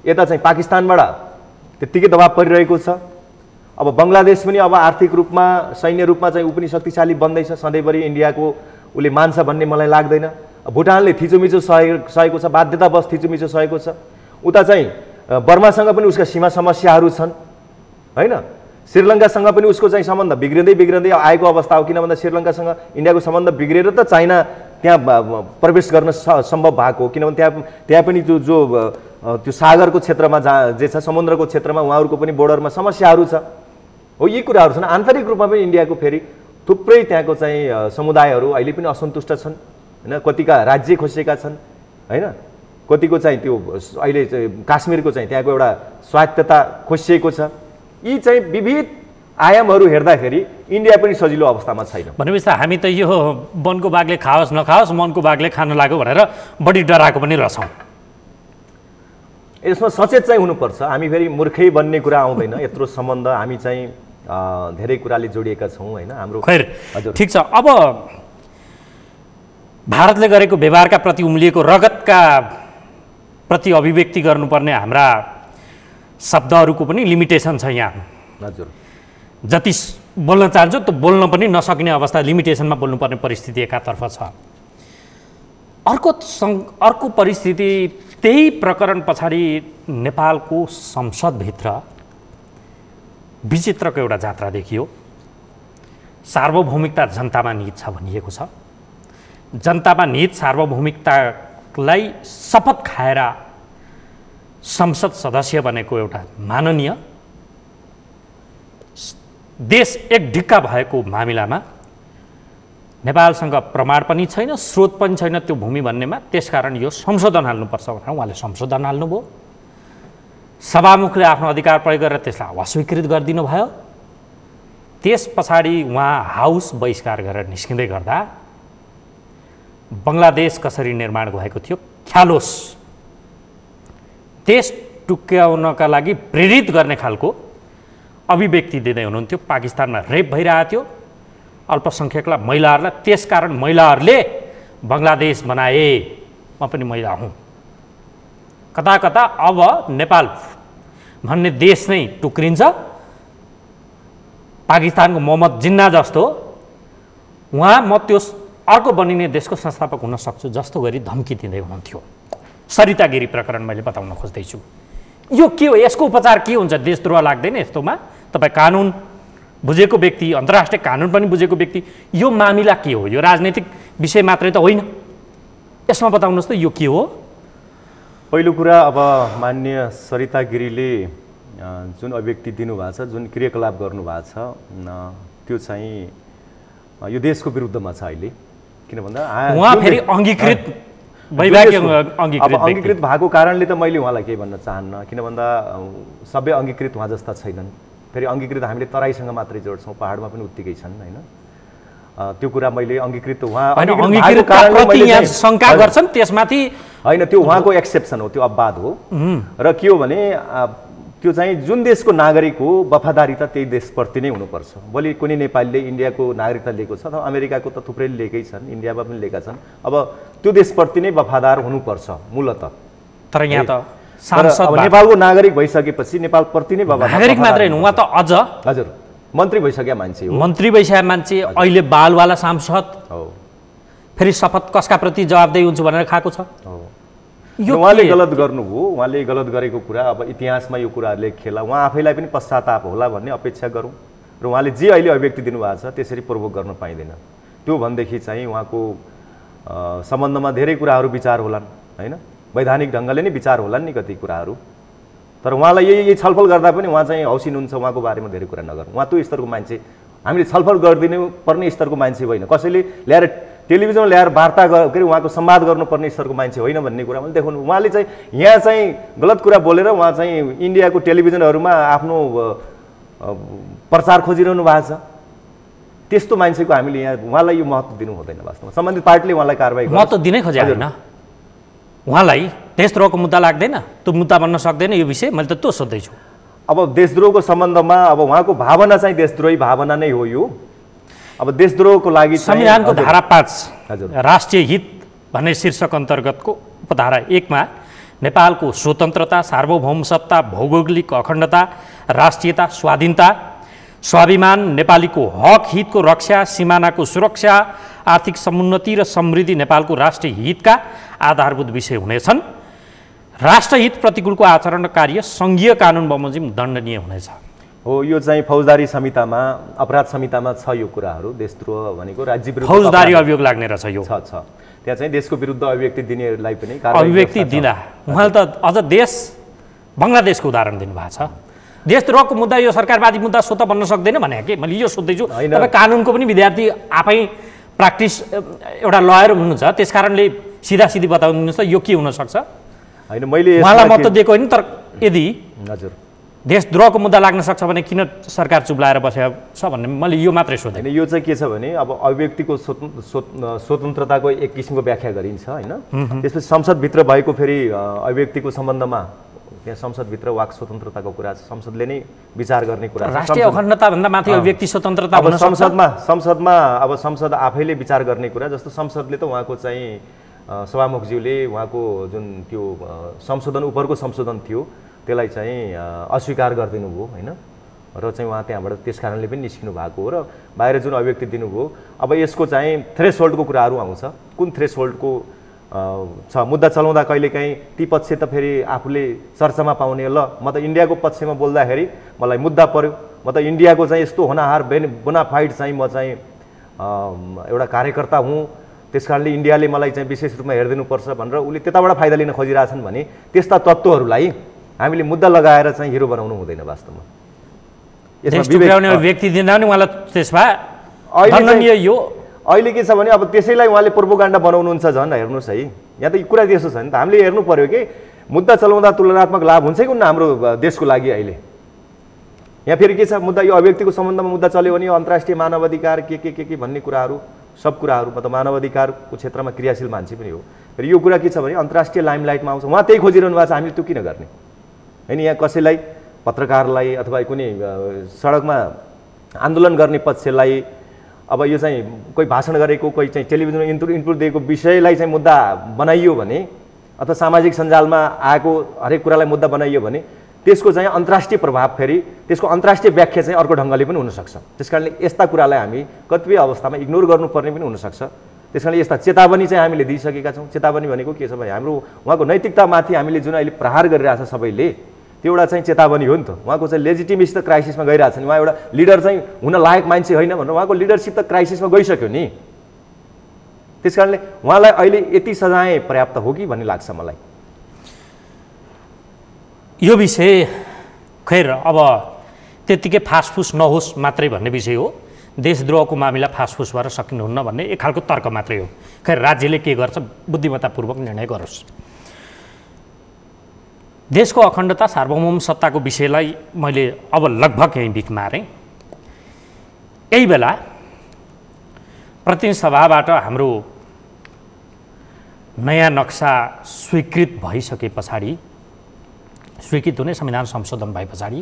यता चाहिँ पाकिस्तानबाट त्यत्तिकै दबाब परिरहेको छ। अब बङ्गलादेश पनि अब आर्थिक रूपमा सैन्य रूपमा चाहिँ ऊ पनि शक्तिशाली बन्दैछ। सधैँभरि इन्डियाको उसले मान्छ भन्ने मलाई लाग्दैन। भुटानले थिचोमिचो सहेको छ, बाध्यतावश थिचोमिचो सहेको छ। उता चाहिँ बर्मासँग पनि उसका सीमा समस्याहरू छन् होइन। श्रीलङ्कासँग पनि उसको चाहिँ सम्बन्ध बिग्रिँदै आएको अवस्था हो। किन भन्दा श्रीलङ्कासँग इन्डियाको सम्बन्ध बिग्रेर त चाइना त्यहाँ प्रवेश गर्न सम्भव भएको हो। किनभने त्यहाँ पनि जो त्यो सागरको क्षेत्रमा जे छ समुद्रको क्षेत्रमा उहाँहरूको पनि बोर्डरमा समस्याहरू छ। हो यी कुराहरू छन्। आन्तरिक रूपमा पनि इन्डियाको फेरि थुप्रै त्यहाँको चाहिँ समुदायहरू अहिले पनि असन्तुष्ट छन् होइन। कतिका राज्य खोसेका छन् होइन। कतिको चाहिँ त्यो अहिले चाहिँ काश्मीरको चाहिँ त्यहाँको एउटा स्वायत्तता खोसिएको छ। यी चाहिँ विविध आयामहरू हेर्दाखेरि इन्डिया पनि सजिलो अवस्थामा छैन। भनेपछि हामी त यो वनको बाघले खाओस् नखाओस् मनको बाघले खान लाग्यो भनेर बढी डराएको पनि रहेछौँ। यसमा सचेत चाहिँ हुनुपर्छ। हामी फेरि मूर्खै बन्ने कुरा आउँदैन। यत्रो सम्बन्ध हामी चाहिँ धेरै कुराले जोडिएका छौँ होइन हाम्रो। खैर ठिक छ। अब भारतले गरेको व्यवहारका प्रति उम्लिएको रगतका प्रति अभिव्यक्ति गर्नुपर्ने हाम्रा शब्दहरूको पनि लिमिटेसन छ यहाँ। हजुर जति बोल्न चाहन्छु त्यो बोल्न पनि नसक्ने अवस्था लिमिटेसनमा बोल्नुपर्ने परिस्थिति एकातर्फ छ। अर्को परिस्थिति त्यही प्रकरण पछाडि नेपालको संसदभित्र विचित्रको एउटा जात्रा देखियो। सार्वभौमिकता जनतामा निहित छ भनिएको छ। जनतामा निहित सार्वभौमिकतालाई शपथ खाएर संसद सदस्य बनेको एउटा माननीय देश एक ढिक्का भएको मामिलामा नेपालसँग प्रमाण पनि छैन, स्रोत पनि छैन त्यो भूमि भन्नेमा। त्यसकारण यो संशोधन हाल्नुपर्छ भनेर उहाँले संशोधन हाल्नुभयो। सभामुखले आफ्नो अधिकार प्रयोग गरेर त्यसलाई अस्वीकृत गरिदिनु भयो। त्यस पछाडि उहाँ हाउस बहिष्कार गरेर निस्किँदै गर्दा बङ्गलादेश कसरी निर्माण भएको थियो ख्यालोस् देश टुक्याउनका लागि प्रेरित गर्ने खालको अभिव्यक्ति दिँदै हुनुहुन्थ्यो। पाकिस्तानमा रेप भइरहेको थियो अल्पसङ्ख्यकलाई, महिलाहरूलाई। त्यसकारण महिलाहरूले बङ्गलादेश बनाए, म पनि महिला हुँ। कता कता अब नेपाल भन्ने देश नै टुक्रिन्छ। पाकिस्तानको मोहम्मद जिन्ना जस्तो उहाँ म त्यो अर्को बनिने देशको संस्थापक हुन सक्छु जस्तो गरी धम्की दिँदै हुनुहुन्थ्यो। सरिता गिरी प्रकरण मैले बताउन खोज्दैछु। यो के हो? यसको उपचार के हुन्छ? देशद्रोह लाग्दैन यस्तोमा? तपाईँ कानुन बुझेको व्यक्ति, अन्तर्राष्ट्रिय कानुन पनि बुझेको व्यक्ति, यो मामिला के हो? यो राजनैतिक विषय मात्रै त होइन। यसमा बताउनुहोस् त यो के हो? पहिलो कुरा, अब माननीय सरिता गिरीले जुन अभिव्यक्ति दिनुभएको छ, जुन क्रियाकलाप गर्नुभएको छ, त्यो चाहिँ यो देशको विरुद्धमा छ अहिले। किन भन्दा उहाँ फेरि अङ्गीकृत अङ्गीकृत भएको कारणले त मैले उहाँलाई केही भन्न चाहन्न। किन भन्दा सबै अङ्गीकृत उहाँ जस्ता छैनन्। फेरि अङ्गीकृत हामीले तराईसँग मात्रै जोड्छौँ, पहाडमा पनि उत्तिकै छन् होइन। त्यो कुरा मैले अङ्गीकृत उहाँ यहाँ शङ्का गर्छन् त्यसमाथि होइन त्यो उहाँको एक्सेप्सन हो त्यो अपवाद हो र के हो भने त्यो चाहिँ जुन देशको नागरिक हो वफादारी त त्यही देशप्रति नै हुनुपर्छ भोलि कुनै नेपालीले इन्डियाको नागरिकता लिएको छ अथवा अमेरिकाको त थुप्रैले लिएकै छन् इन्डियामा पनि लिएका छन् अब त्यो देशप्रति नै वफादार हुनुपर्छ मूलत तर यहाँ त सांसद नेपालको नागरिक भइसकेपछि नेपालप्रति नै वफादार नागरिक मात्रै होइन उहाँ त अझ हजुर मन्त्री भइसकेका मान्छे हो मन्त्री भइसकेका मान्छे अहिले बालवाला सांसद हो फेरि शपथ कसका प्रति जवाबदेही हुन्छ भनेर खाएको छ उहाँले गलत गर्नुभयो उहाँले गलत गरेको कुरा अब इतिहासमा यो कुरा लेखिएला उहाँ आफैलाई पनि पश्चाताप होला भन्ने अपेक्षा गरौँ र उहाँले जे अहिले अभिव्यक्ति दिनुभएको छ त्यसरी प्रभोग गर्न पाइँदैन त्यो भनेदेखि चाहिँ उहाँको सम्बन्धमा धेरै कुराहरू विचार होलान् होइन वैधानिक ढङ्गले नै विचार होलान् नि कति कुराहरू तर उहाँलाई यही छलफल गर्दा पनि उहाँ चाहिँ हौसिन हुन्छ उहाँको बारेमा धेरै कुरा नगर्नु उहाँ त्यो स्तरको मान्छे हामीले छलफल गरिदिनु पर्ने स्तरको मान्छे होइन कसैले ल्याएर टेलिभिजनमा ल्याएर वार्ता के अरे उहाँको संवाद गर्नुपर्ने स्तरको मान्छे होइन भन्ने कुरा मैले देखाउनु उहाँले चाहिँ यहाँ चाहिँ गलत कुरा बोलेर उहाँ चाहिँ इन्डियाको टेलिभिजनहरूमा आफ्नो प्रचार खोजिरहनु भएको छ त्यस्तो मान्छेको हामीले यहाँ उहाँलाई यो महत्त्व दिनु हुँदैन वास्तवमा सम्बन्धित पार्टीले उहाँलाई कारबाही महत्त्व दिनै खोजेको होइन उहाँलाई देशद्रोहको मुद्दा लाग्दैन त्यो मुद्दा बन्न सक्दैन यो विषय मैले त त्यो सोध्दैछु अब देशद्रोहको सम्बन्धमा अब उहाँको भावना चाहिँ देशद्रोही भावना नै हो यो अब देशद्रोहको लागि संविधानको धारा 5 राष्ट्रिय हित भन्ने शीर्षक अन्तर्गतको उपधारा 1 मा नेपालको स्वतन्त्रता सार्वभौमसत्ता भौगोलिक अखण्डता राष्ट्रियता स्वाधीनता स्वाभिमान नेपालीको हक हितको रक्षा सिमानाको सुरक्षा आर्थिक समुन्नति र समृद्धि नेपालको राष्ट्रिय हितका आधारभूत विषय हुनेछन् राष्ट्रहित प्रतिकूलको आचरण कार्य सङ्घीय कानुन बमोजिम दण्डनीय हुनेछ हो यो चाहिँ फौजदारी संहितामा अपराध संहितामा छ यो कुराहरू देशद्रोह भनेको राज्य विरुद्ध फौजदारी अभियोग लाग्ने रहेछ यो छ त्यहाँ चाहिँ देशको विरुद्ध अभिव्यक्ति दिनेहरूलाई पनि अभिव्यक्ति दिँदा उहाँले त अझ देश बङ्गलादेशको उदाहरण दिनुभएको छ देशद्रोहको मुद्दा यो सरकारवादी मुद्दा स्वतः बन्न सक्दैन भने के मैले यो सोध्दैछु तपाईँ कानुनको पनि विद्यार्थी आफै प्र्याक्टिस एउटा लयर हुनुहुन्छ त्यस कारणले सिधा सिधी बताउनुहुन्छ यो के हुनसक्छ होइन मैले उहाँलाई मत दिएको होइन तर यदि हजुर देशद्रोहको मुद्दा लाग्न सक्छ भने किन सरकार चुप्लाएर बसेको छ भन्ने मैले यो मात्रै सोधेँ यो चाहिँ के छ भने अब अभिव्यक्तिको स्वतन्त्रताको एक किसिमको व्याख्या गरिन्छ होइन त्यसपछि संसदभित्र भएको फेरि अभिव्यक्तिको सम्बन्धमा त्यहाँ संसदभित्र वाक स्वतन्त्रताको कुरा छ संसदले नै विचार गर्ने कुरा छ राष्ट्रिय अखण्डताभन्दा माथि अभिव्यक्ति स्वतन्त्रता अब संसदमा अब संसद आफैले विचार गर्ने कुरा जस्तो संसदले त उहाँको चाहिँ सभामुखज्यूले उहाँको जुन त्यो संशोधन उपरको संशोधन थियो त्यसलाई चाहिँ अस्वीकार गरिदिनु भयो होइन र चाहिँ उहाँ त्यहाँबाट त्यस कारणले पनि निस्किनु भएको हो र बाहिर जुन अभिव्यक्ति दिनुभयो अब यसको चाहिँ थ्रेसहोल्डको कुराहरू आउँछ कुन थ्रेसहोल्डको छ मुद्दा चलाउँदा कहिलेकाहीँ ती पक्ष त फेरि आफूले चर्चामा पाउने ल म त इन्डियाको पक्षमा बोल्दाखेरि मलाई मुद्दा पर्यो म त इन्डियाको चाहिँ यस्तो होनाहार बोनाफाइड चाहिँ म चाहिँ एउटा कार्यकर्ता हुँ त्यस कारणले इन्डियाले मलाई चाहिँ विशेष रूपमा हेरिदिनुपर्छ भनेर उसले त्यताबाट फाइदा लिन खोजिरहेछन् भने त्यस्ता तत्त्वहरूलाई हामीले मुद्दा लगाएर चाहिँ हिरो बनाउनु हुँदैन वास्तवमा यसमा व्यक्ति दिँदा पनि उहाँलाई त्यसमा अहिले के छ भने अब त्यसैलाई उहाँले प्रोपोगन्डा बनाउनुहुन्छ झन् हेर्नुहोस् है यहाँ त कुरा त्यस्तो छ नि त हामीले हेर्नु पर्यो कि मुद्दा चलाउँदा तुलनात्मक लाभ हुन्छ कि हुन्न हाम्रो देशको लागि अहिले यहाँ फेरि के छ मुद्दा यो अभिव्यक्तिको सम्बन्धमा मुद्दा चल्यो भने अन्तर्राष्ट्रिय मानवाधिकार के भन्ने कुराहरू सब कुराहरू मतलब मानवाधिकारको क्षेत्रमा क्रियाशील मान्छे पनि हो र यो कुरा के छ भने अन्तर्राष्ट्रिय लाइमलाइटमा आउँछ उहाँ त्यही खोजिरहनु भएको छ हामीले त्यो किन गर्ने होइन यहाँ कसैलाई पत्रकारलाई अथवा कुनै सडकमा आन्दोलन गर्ने पक्षलाई अब यो चाहिँ कोही भाषण गरेको कोही चाहिँ टेलिभिजनमा इनपुट दिएको विषयलाई चाहिँ मुद्दा बनाइयो भने अथवा सामाजिक सञ्जालमा आएको हरेक कुरालाई मुद्दा बनाइयो भने त्यसको चाहिँ अन्तर्राष्ट्रिय प्रभाव फेरि त्यसको अन्तर्राष्ट्रिय व्याख्या चाहिँ अर्को ढङ्गले पनि हुनसक्छ त्यस कारणले यस्ता कुरालाई हामी कतिपय अवस्थामा इग्नोर गर्नुपर्ने पनि हुनसक्छ त्यस कारणले यस्ता चेतावनी चाहिँ हामीले दिइसकेका छौँ चेतावनी भनेको के छ भने हाम्रो उहाँको नैतिकतामाथि हामीले जुन अहिले प्रहार गरिरहेछ सबैले त्यो एउटा चाहिँ चेतावनी हो नि त उहाँको चाहिँ लेजिटिमेसी त क्राइसिसमा गइरहेछ नि उहाँ एउटा लिडर चाहिँ हुन लायक मान्छे होइन भनेर उहाँको लिडरसिप त क्राइसिसमा गइसक्यो नि त्यस कारणले उहाँलाई अहिले यति सजाय पर्याप्त हो कि भन्ने लाग्छ मलाई यो विषय खैर अब त्यत्तिकै फासफुस नहोस् मात्रै भन्ने विषय हो देशद्रोहको मामिला फासफुस भएर सकिनुहुन्न भन्ने एक खालको तर्क मात्रै हो खैर राज्यले के गर्छ बुद्धिमत्तापूर्वक निर्णय गरोस् देशको अखण्डता सार्वभौम सत्ताको विषयलाई मैले अब लगभग यहीँ बिक मारेँ यही बेला प्रतिनिधि सभाबाट हाम्रो नयाँ नक्सा स्वीकृत भइसके पछाडि, स्वीकृत हुने संविधान संशोधन भए पछाडि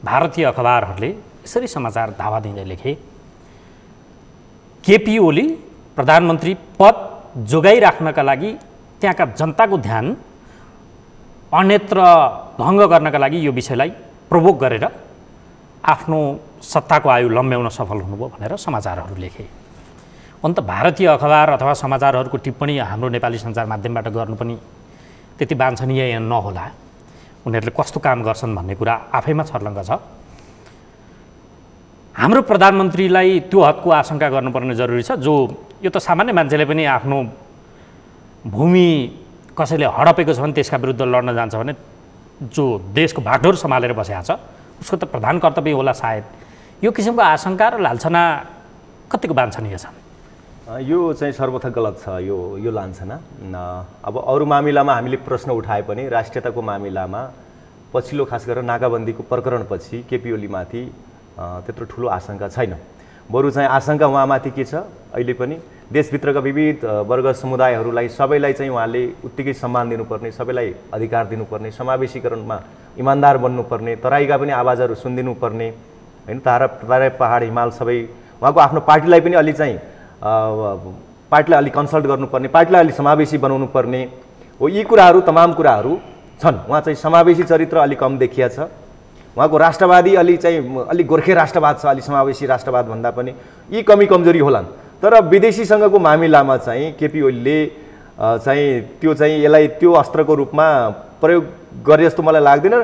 भारतीय अखबारहरूले यसरी समाचार धावा दिँदै लेखे, केपी ओली प्रधानमन्त्री पद जोगाइराख्नका लागि त्यहाँका जनताको ध्यान अन्यत्र भङ्ग गर्नका लागि यो विषयलाई प्रोभोक गरेर आफ्नो सत्ताको आयु लम्ब्याउन सफल हुनुभयो भनेर समाचारहरू लेखे। अन्त भारतीय अखबार अथवा समाचारहरूको टिप्पणी हाम्रो नेपाली सञ्चार माध्यमबाट गर्नु पनि त्यति वाञ्छनीय नहोला। उनीहरूले कस्तो काम गर्छन् भन्ने कुरा आफैमा छर्लङ्ग छ। हाम्रो प्रधानमन्त्रीलाई त्यो हदको आशंका गर्नुपर्ने जरुरी छ, जो यो त सामान्य मान्छेले पनि आफ्नो भूमि कसैले हडपेको छ भने त्यसका विरुद्ध लड्न जान्छ भने जो देशको बागडोर सम्हालेर बसेको छ उसको त प्रधान कर्तव्य होला सायद। यो किसिमको आशंका र लान्छना कतिको वाञ्छनीय छ? यो चाहिँ सर्वथा गलत छ यो लान्छना। अब अरू मामिलामा हामीले प्रश्न उठाए पनि राष्ट्रियताको मामिलामा पछिल्लो खास गरेर नाकाबन्दीको प्रकरणपछि केपी ओलीमाथि त्यत्रो ठुलो आशंका छैन। बरु चाहिँ आशंका उहाँमाथि के छ, अहिले पनि देशभित्रका विविध वर्ग समुदायहरूलाई सबैलाई चाहिँ उहाँले उत्तिकै सम्मान दिनुपर्ने, सबैलाई अधिकार दिनुपर्ने, समावेशीकरणमा इमान्दार बन्नुपर्ने, तराईका पनि आवाजहरू सुनिदिनुपर्ने होइन, तराई पहाड हिमाल सबै उहाँको आफ्नो पार्टीलाई पनि अलि चाहिँ पार्टीलाई अलि कन्सल्ट गर्नुपर्ने, पार्टीलाई अलि समावेशी बनाउनु पर्ने हो। यी कुराहरू तमाम कुराहरू छन्। उहाँ चाहिँ समावेशी चरित्र अलि कम देखिया छ। उहाँको राष्ट्रवादी अलि गोर्खे राष्ट्रवाद छ, अलि समावेशी राष्ट्रवाद भन्दा पनि यी कमी कमजोरी होलान्। तर विदेशीसँगको मामिलामा चाहिँ केपी ओलीले चाहिँ त्यो चाहिँ यसलाई त्यो अस्त्रको रूपमा प्रयोग गरे जस्तो मलाई लाग्दैन।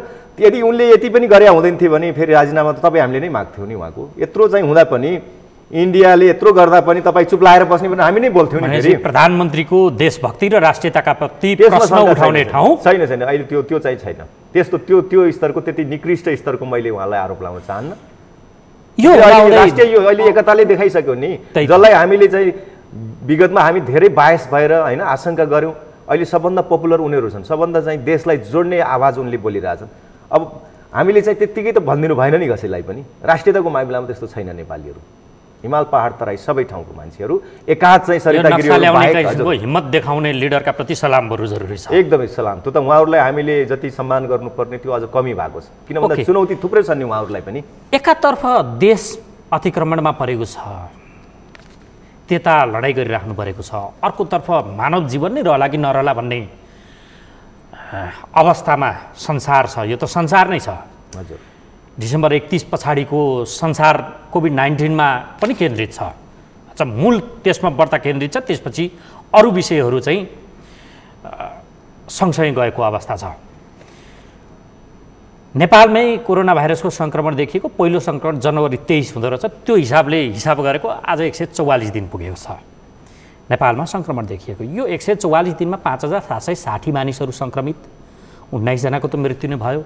यदि उनले यति पनि गरे हुँदैन थियो भने फेरि राजीनामा त तपाईँ हामीले नै माग्थ्यौँ नि। उहाँको यत्रो चाहिँ हुँदा पनि, इन्डियाले यत्रो गर्दा पनि तपाईँ चुप लाएर बस्ने पनि हामी नै बोल्थ्यौँ नि। फेरि प्रधानमन्त्रीको देशभक्ति र राष्ट्रियताका प्रति प्रश्न उठाउने ठाउँ छैन। अहिले त्यो चाहिँ छैन। त्यस्तो त्यो स्तरको त्यति निकृष्ट स्तरको मैले उहाँलाई आरोप लगाउन चाहन्न। यो अहिले एकताले देखाइसक्यो नि, जसलाई हामीले चाहिँ विगतमा हामी धेरै बायस भएर होइन आशंका गऱ्यौँ, अहिले सबभन्दा पपुलर उनीहरू छन्, सबभन्दा चाहिँ देशलाई जोड्ने आवाज उनले बोलिरहेछन्। अब हामीले चाहिँ त्यत्तिकै त भनिदिनु भएन नि कसैलाई पनि। राष्ट्रियताको मामिलामा त्यस्तो छैन। नेपालीहरू हिमाल पहाड तराई सबै ठाउँको मान्छेहरू एकाध चाहिँ सरिता गिरीको हिम्मत देखाउने लिडरका प्रति सलाम बरु जरुरी छ। एकदमै सलाम। त्यो त उहाँहरूलाई हामीले जति सम्मान गर्नुपर्ने त्यो अझ कमी भएको छ, किन भन्दा चुनौती थुप्रै छन् नि उहाँहरूलाई पनि। एकातर्फ देश अतिक्रमणमा परेको छ, त्यता लडाइँ गरिराख्नु परेको छ, अर्कोतर्फ मानव जीवन नै रहला कि नरहला भन्ने अवस्थामा संसार छ। यो त संसार नै छ। हजुर, डिसेम्बर 31 पछाडिको संसार कोभिड-19मा पनि केन्द्रित छ। अच्छा, मूल त्यसमा बढ्ता केन्द्रित छ, त्यसपछि अरू विषयहरू चाहिँ सँगसँगै गएको अवस्था छ। नेपालमै कोरोना भाइरसको सङ्क्रमण देखिएको पहिलो सङ्क्रमण जनवरी 23 हुँदो रहेछ। त्यो हिसाब गरेको आज 144 दिन पुगेको छ नेपालमा सङ्क्रमण देखिएको। यो 144 दिनमा 5760 मानिसहरू सङ्क्रमित, 19 जनाको त मृत्यु नै भयो,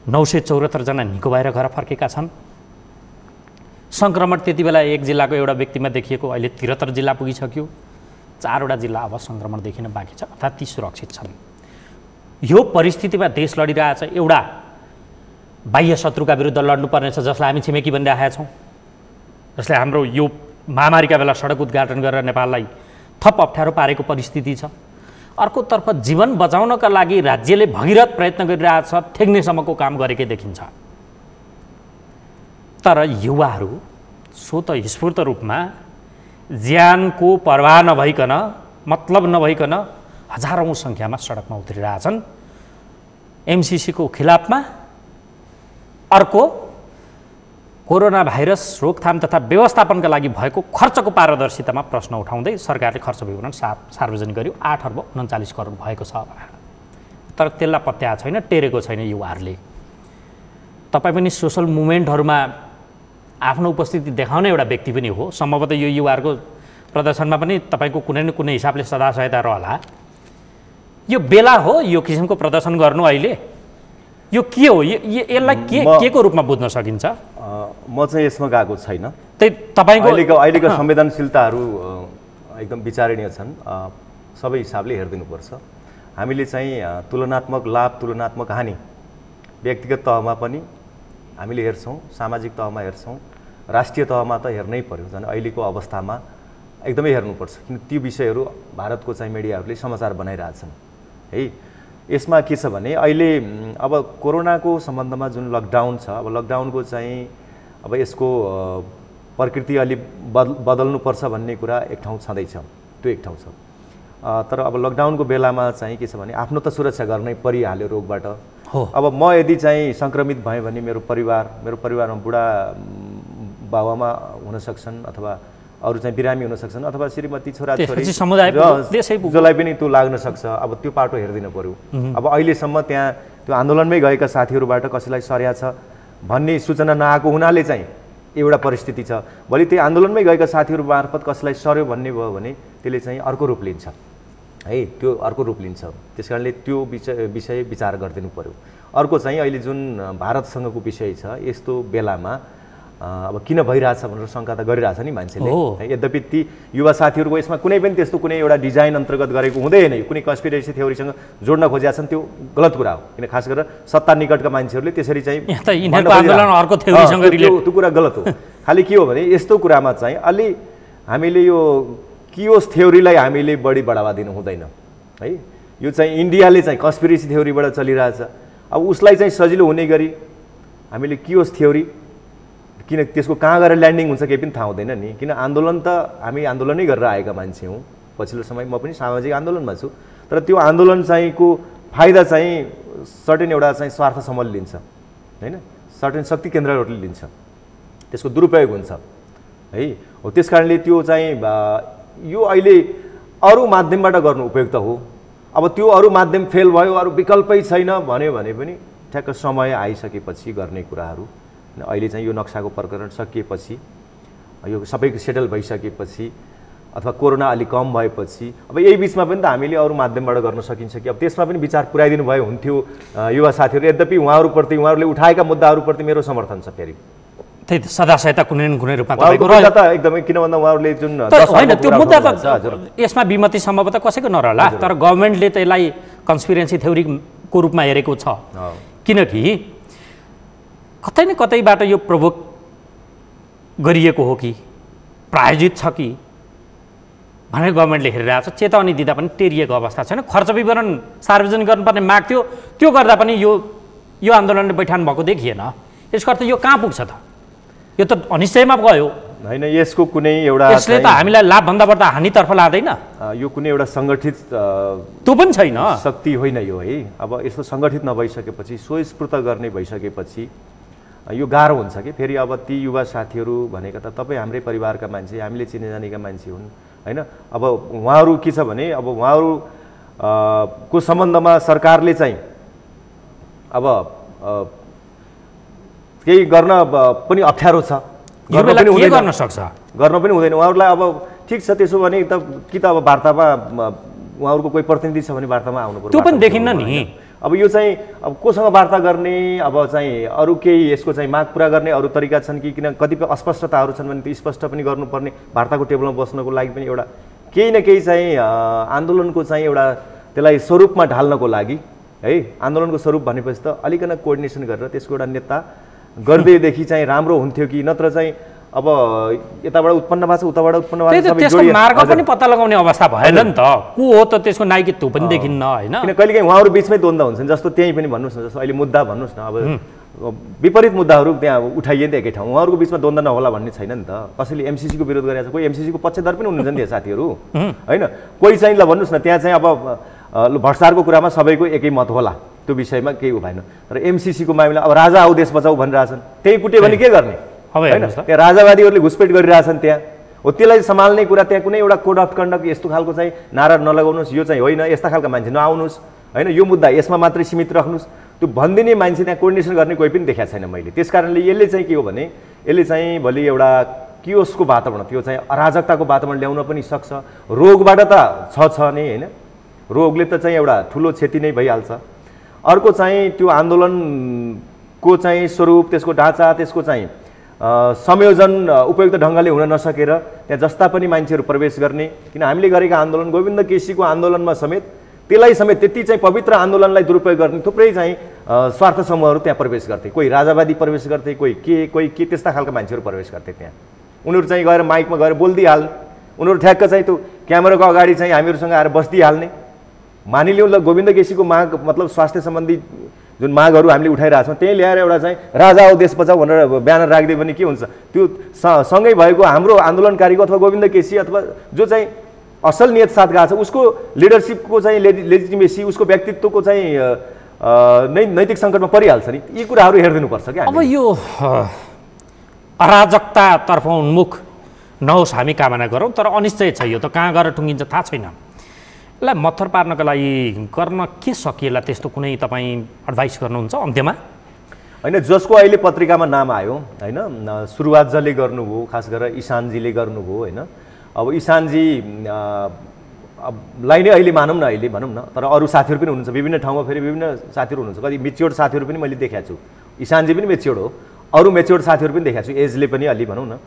974 जना निको भएर घर फर्केका छन्। सङ्क्रमण त्यति बेला एक जिल्लाको एउटा व्यक्तिमा देखिएको अहिले 73 जिल्ला पुगिसक्यो। 4वटा जिल्ला अब सङ्क्रमण देखिन बाँकी छ, अर्थात् ती सुरक्षित छन्। यो परिस्थितिमा देश लडिरहेछ एउटा बाह्य शत्रुका विरुद्ध लड्नुपर्नेछ, जसलाई हामी छिमेकी बनिरहेका छौँ, जसले हाम्रो यो महामारीका बेला सडक उद्घाटन गरेर नेपाललाई थप अप्ठ्यारो पारेको परिस्थिति छ। अर्कोतर्फ जीवन बचाउनका लागि राज्यले भगीरथ प्रयत्न गरिरहेछ, थेग्नेसम्मको काम गरेकै देखिन्छ। तर युवाहरू स्वत स्फूर्त रूपमा ज्यानको परवाह नभइकन, मतलब नभइकन हजारौँ सङ्ख्यामा सडकमा उत्रिरहेछन् एमसिसीको खिलाफमा। अर्को कोरोना भाइरस रोकथाम तथा व्यवस्थापनका लागि भएको खर्चको पारदर्शितामा प्रश्न उठाउँदै सरकारले खर्च विवरण सार्वजनिक गर्यो। 8 अर्ब 39 करोड भएको छ, तर त्यसलाई पत्याएको छैन, टेरेको छैन युवाहरूले। तपाईँ पनि सोसल मुभमेन्टहरूमा आफ्नो उपस्थिति देखाउने एउटा व्यक्ति पनि हो, सम्भवतः यो युवाहरूको प्रदर्शनमा पनि तपाईँको कुनै न कुनै हिसाबले सदा सहायता रहला। यो बेला हो यो किसिमको प्रदर्शन गर्नु अहिले? यो के हो? यसलाई के को रूपमा बुझ्न सकिन्छ? म चाहिँ यसमा गएको छैन। त्यही तपाईँको अहिलेको संवेदनशीलताहरू एकदम विचारणीय छन्। सबै हिसाबले हेरिदिनुपर्छ। हामीले चाहिँ तुलनात्मक लाभ, तुलनात्मक हानि व्यक्तिगत तहमा पनि हामीले हेर्छौँ, सामाजिक तहमा हेर्छौँ, राष्ट्रिय तहमा त हेर्नै पर्यो। झन् अहिलेको अवस्थामा एकदमै हेर्नुपर्छ, किन त्यो विषयहरू भारतको चाहिँ मिडियाहरूले समाचार बनाइरहेछन् है। यसमा के छ भने अहिले अब कोरोनाको सम्बन्धमा जुन लकडाउन छ, अब लकडाउनको चाहिँ अब यसको प्रकृति अलि बदल्नुपर्छ भन्ने कुरा एक ठाउँ छँदैछ, त्यो एक ठाउँ छ। तर अब लकडाउनको बेलामा चाहिँ के छ भने आफ्नो त सुरक्षा गर्नै परिहाल्यो रोगबाट। अब म यदि चाहिँ सङ्क्रमित भएँ भने मेरो परिवारमा बुढा बाबुआमा हुन सक्छन्, अथवा अरू चाहिँ बिरामी हुन सक्छन्, अथवा श्रीमती छोराछोरी जसलाई पनि त्यो लाग्न सक्छ। अब त्यो पाटो हेर्दिन पर्यो। अब अहिलेसम्म त्यहाँ त्यो आन्दोलनमै गएका साथीहरूबाट कसैलाई सर्या छ भन्ने सूचना नआएको हुनाले चाहिँ एउटा परिस्थिति छ। भोलि त्यो आन्दोलनमै गएका साथीहरू मार्फत कसैलाई सर्यो भन्ने भयो भने त्यसले चाहिँ अर्को रूप लिन्छ है, त्यो अर्को रूप लिन्छ। त्यस कारणले त्यो विषय विचार गरिदिनु पर्यो। अर्को चाहिँ अहिले जुन भारतसँगको विषय छ, यस्तो बेलामा अब किन भइरहेछ भनेर शङ्का त गरिरहेछ नि मान्छेले। यद्यपि ती युवा साथीहरूको यसमा कुनै पनि त्यस्तो कुनै एउटा डिजाइन अन्तर्गत गरेको हुँदैन, कुनै कन्स्पिरेसी थ्योरीसँग जोड्न खोजेका छन्, त्यो गलत कुरा हो। किन खास गरेर सत्ता निकटका मान्छेहरूले त्यसरी चाहिँ त्यो कुरा गलत हो। खालि के हो भने यस्तो कुरामा चाहिँ अलि हामीले यो कियोस थ्योरीलाई हामीले बढी बढावा दिनु हुँदैन है। यो चाहिँ इन्डियाले चाहिँ कन्स्पिरेसी थ्योरीबाट चलिरहेछ, अब उसलाई चाहिँ सजिलो हुने गरी हामीले कियोस थ्योरी, किन त्यसको कहाँ गएर ल्यान्डिङ हुन्छ केही पनि थाहा हुँदैन नि। किन आन्दोलन त हामी आन्दोलनै गरेर आएका मान्छे हौँ, पछिल्लो समय म पनि सामाजिक आन्दोलनमा छु। तर त्यो आन्दोलन चाहिँको फाइदा चाहिँ सर्टेन एउटा चाहिँ स्वार्थसम्म लिन्छ होइन, सर्टेन शक्ति केन्द्रहरूले लिन्छ, त्यसको दुरुपयोग हुन्छ है। हो त्यस कारणले त्यो चाहिँ यो अहिले अरू माध्यमबाट गर्नु उपयुक्त हो। अब त्यो अरू माध्यम फेल भयो, अरू विकल्पै छैन भन्यो भने पनि ठ्याक्क समय आइसकेपछि गर्ने कुराहरू। अहिले चाहिँ यो नक्साको प्रकरण सकिएपछि, यो सबै सेटल भइसकेपछि, अथवा कोरोना अलिक कम भएपछि, अब यही बिचमा पनि त हामीले अरू माध्यमबाट गर्न सकिन्छ कि अब त्यसमा पनि विचार पुर्याइदिनु भए हुन्थ्यो युवा साथीहरू। यद्यपि उहाँहरूले उठाएका मुद्दाहरूप्रति मेरो समर्थन छ। फेरि त्यही त सदाशयता कुनै न कुनै रूपमा त एकदमै, किन भन्दा उहाँहरूले जुन होइन त्यो मुद्दा त यसमा विमतिसम्म त कसैको नरहला, तर गभर्मेन्टले त्यसलाई कन्स्पिरेन्सी थ्योरीको रूपमा हेरेको छ। किनकि कतै न कतैबाट यो प्रोभोक गरिएको हो कि प्रायोजित छ कि भनेर गभर्मेन्टले हेरिरहेको छ। चेतावनी दिँदा पनि टेरिएको अवस्था छैन। खर्च विवरण सार्वजनिक गर्नुपर्ने माग थियो, त्यो गर्दा पनि यो आन्दोलनले बैठान भएको देखिएन। यसको अर्थ यो कहाँ पुग्छ त? यो त अनिश्चयमा गयो होइन। यसको कुनै एउटा यसले त हामीलाई लाभभन्दा बढ्दा हानितर्फ लाँदैन। यो कुनै एउटा सङ्गठित त्यो पनि छैन, शक्ति होइन यो है। अब यस्तो सङ्गठित नभइसकेपछि, स्वस्फूर्त गर्ने भइसकेपछि यो गाह्रो हुन्छ कि। फेरि अब ती युवा साथीहरू भनेका त तपाईँ हाम्रै परिवारका मान्छे, हामीले चिने जानेका मान्छे हुन् होइन। अब उहाँहरू के छ भने अब उहाँहरू को सम्बन्धमा सरकारले चाहिँ अब केही गर्न पनि अप्ठ्यारो छ, गर्न सक्छ, गर्न पनि हुँदैन उहाँहरूलाई। अब ठिक छ, त्यसो भने त कि त अब वार्तामा उहाँहरूको कोही प्रतिनिधि छ भने वार्तामा आउनु पर्यो, त्यो पनि देखिन्न नि। अब यो चाहिँ अब कोसँग वार्ता गर्ने, अब चाहिँ अरू केही यसको चाहिँ माग पुरा गर्ने अरू तरिका छन् कि, किन कतिपय अस्पष्टताहरू छन् भने त्यो स्पष्ट पनि गर्नुपर्ने। वार्ताको टेबलमा बस्नको लागि पनि एउटा केही न केही चाहिँ आन्दोलनको चाहिँ एउटा त्यसलाई स्वरूपमा ढाल्नको लागि है। आन्दोलनको स्वरूप भनेपछि त अलिकन कोअर्डिनेसन गरेर त्यसको एउटा नेता गर्दैदेखि चाहिँ राम्रो हुन्थ्यो कि, नत्र चाहिँ अब यताबाट उत्पन्न भएको छ उताबाट उत्पन्न भएको छ, त्यसको मार्ग पनि पत्ता लगाउने अवस्था भएन नि त। को हो त त्यसको नायकत्व पनि देखिन्न होइन। किन कहिलेकाहीँ उहाँहरू बिचमै द्वन्द्व हुन्छन्। जस्तो त्यहीँ पनि भन्नुहोस् न, जस्तो अहिले मुद्दा भन्नुहोस् न, अब विपरीत मुद्दाहरू त्यहाँ उठाइए नि त एकै ठाउँ, उहाँहरूको बिचमा द्वन्द्व नहोला भन्ने छैन नि त। कसैले एमसिसीको विरोध गरेको छ, कोही एमसिसीको पक्षधर पनि हुनुहुन्छ नि त्यहाँ साथीहरू होइन। कोही चाहिँ ल भन्नुहोस् न, त्यहाँ चाहिँ अब भ्रष्टाचारको कुरामा सबैको एकै मत होला, त्यो विषयमा केही भएन। तर एमसिसीको मामिला अब राजा आऊ देश बचाऊ भनिरहेछन्, त्यही कुट्यो भने के गर्ने होइन। त्यहाँ राजावादीहरूले घुसपेट गरिरहेछन् त्यहाँ हो, त्यसलाई सम्हाल्ने कुरा त्यहाँ कुनै एउटा कोड अफ कन्डक्ट यस्तो खालको चाहिँ नारा नलगाउनुहोस्, यो चाहिँ होइन, यस्ता खालका मान्छे नआउनुहोस् होइन, यो मुद्दा यसमा मात्रै सीमित राख्नुहोस्, त्यो भनिदिने मान्छे त्यहाँ कोअर्डिनेसन गर्ने कोही पनि देखाएको छैन मैले। त्यस कारणले यसले चाहिँ के हो भने यसले चाहिँ भोलि एउटा कियोसको वातावरण, त्यो चाहिँ अराजकताको वातावरण ल्याउन पनि सक्छ। रोगबाट त छ नै होइन, रोगले त चाहिँ एउटा ठुलो क्षति नै भइहाल्छ। अर्को चाहिँ त्यो आन्दोलनको चाहिँ स्वरूप, त्यसको ढाँचा, त्यसको चाहिँ संयोजन उपयुक्त ढङ्गले हुन नसकेर त्यहाँ जस्ता पनि मान्छेहरू प्रवेश गर्ने। किन हामीले गरेका आन्दोलन, गोविन्द केसीको आन्दोलनमा समेत त्यसलाई समेत त्यति चाहिँ पवित्र आन्दोलनलाई दुरुपयोग गर्ने थुप्रै चाहिँ स्वार्थ समूहहरू त्यहाँ प्रवेश गर्थे। कोही राजावादी प्रवेश गर्थे, कोही के त्यस्ता खालका मान्छेहरू प्रवेश गर्थे त्यहाँ। उनीहरू चाहिँ गएर माइकमा गएर बोलिदिइहाल्ने उनीहरू ठ्याक्क चाहिँ त्यो क्यामेराको अगाडि चाहिँ हामीहरूसँग आएर बस्दिहाल्ने। मानिलिउँ ल गोविन्द केसीको माग मतलब स्वास्थ्य सम्बन्धी जुन मागहरू हामीले उठाइरहेको छौँ त्यही ल्याएर एउटा चाहिँ राजा हो देश बचाऊ भनेर ब्यानर राखिदियो भने के हुन्छ? त्यो सँगै भएको हाम्रो आन्दोलनकारीको अथवा गोविन्द केसी अथवा जो चाहिँ असल नियत साथ गएको छ उसको लिडरसिपको चाहिँ लेजिटिमेसी उसको व्यक्तित्वको चाहिँ नैतिक सङ्कटमा परिहाल्छ नि। यी कुराहरू हेरिदिनुपर्छ क्या। अब यो अराजकतातर्फ उन्मुख नहोस् हामी कामना गरौँ, तर अनिश्चय छ यो त कहाँ गएर टुङ्गिन्छ थाहा छैन। यसलाई मत्थर पार्नको लागि गर्न के सकिएला त्यस्तो कुनै तपाईँ एडभाइस गर्नुहुन्छ अन्त्यमा? होइन, जसको अहिले पत्रिकामा नाम आयो होइन, सुरुवात जसले गर्नुभयो खास गरेर इशानजीले गर्नुभयो होइन। अब इशानजी लाई नै अहिले मानौँ न, अहिले भनौँ न, तर अरू साथीहरू पनि हुनुहुन्छ विभिन्न ठाउँमा, फेरि विभिन्न साथीहरू हुनुहुन्छ, कति मेच्योर्ड साथीहरू पनि मैले देखाएको छु। इशानजी पनि मेच्योर्ड हो, अरू मेच्योर्ड साथीहरू पनि देखाएको छु, एजले पनि अलि भनौँ न।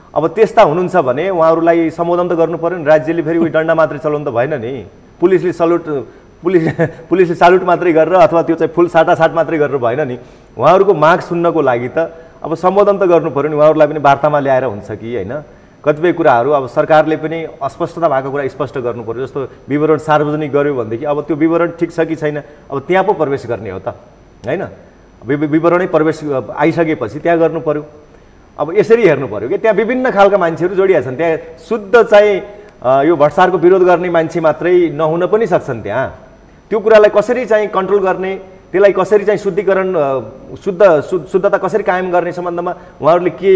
अब त्यस्ता हुनुहुन्छ भने उहाँहरूलाई सम्बोधन त गर्नु पऱ्यो नि। राज्यले फेरि उही डन्डा मात्रै चलाउनु त भएन नि। पुलिसले सालुट मात्रै गरेर अथवा त्यो चाहिँ फुल साटासाट मात्रै गरेर भएन नि। उहाँहरूको माग सुन्नको लागि त अब सम्बोधन त गर्नु पऱ्यो नि। उहाँहरूलाई पनि वार्तामा ल्याएर हुन्छ कि होइन? कतिपय कुराहरू अब सरकारले पनि अस्पष्टता भएको कुरा स्पष्ट गर्नु पऱ्यो। जस्तो विवरण सार्वजनिक गर्यो भनेदेखि अब त्यो विवरण ठिक छ कि छैन, अब त्यहाँ पो प्रवेश गर्ने हो त होइन? विवरणै प्रवेश आइसकेपछि त्यहाँ गर्नु पऱ्यो। अब यसरी हेर्नु पऱ्यो कि त्यहाँ विभिन्न खालका मान्छेहरू जोडिया छन्। त्यहाँ शुद्ध चाहिँ यो भ्रष्टाचारको विरोध गर्ने मान्छे मात्रै नहुन पनि सक्छन्। त्यहाँ त्यो कुरालाई कसरी चाहिँ कन्ट्रोल गर्ने, त्यसलाई कसरी चाहिँ शुद्धिकरण शुद्धता कसरी कायम गर्ने सम्बन्धमा उहाँहरूले के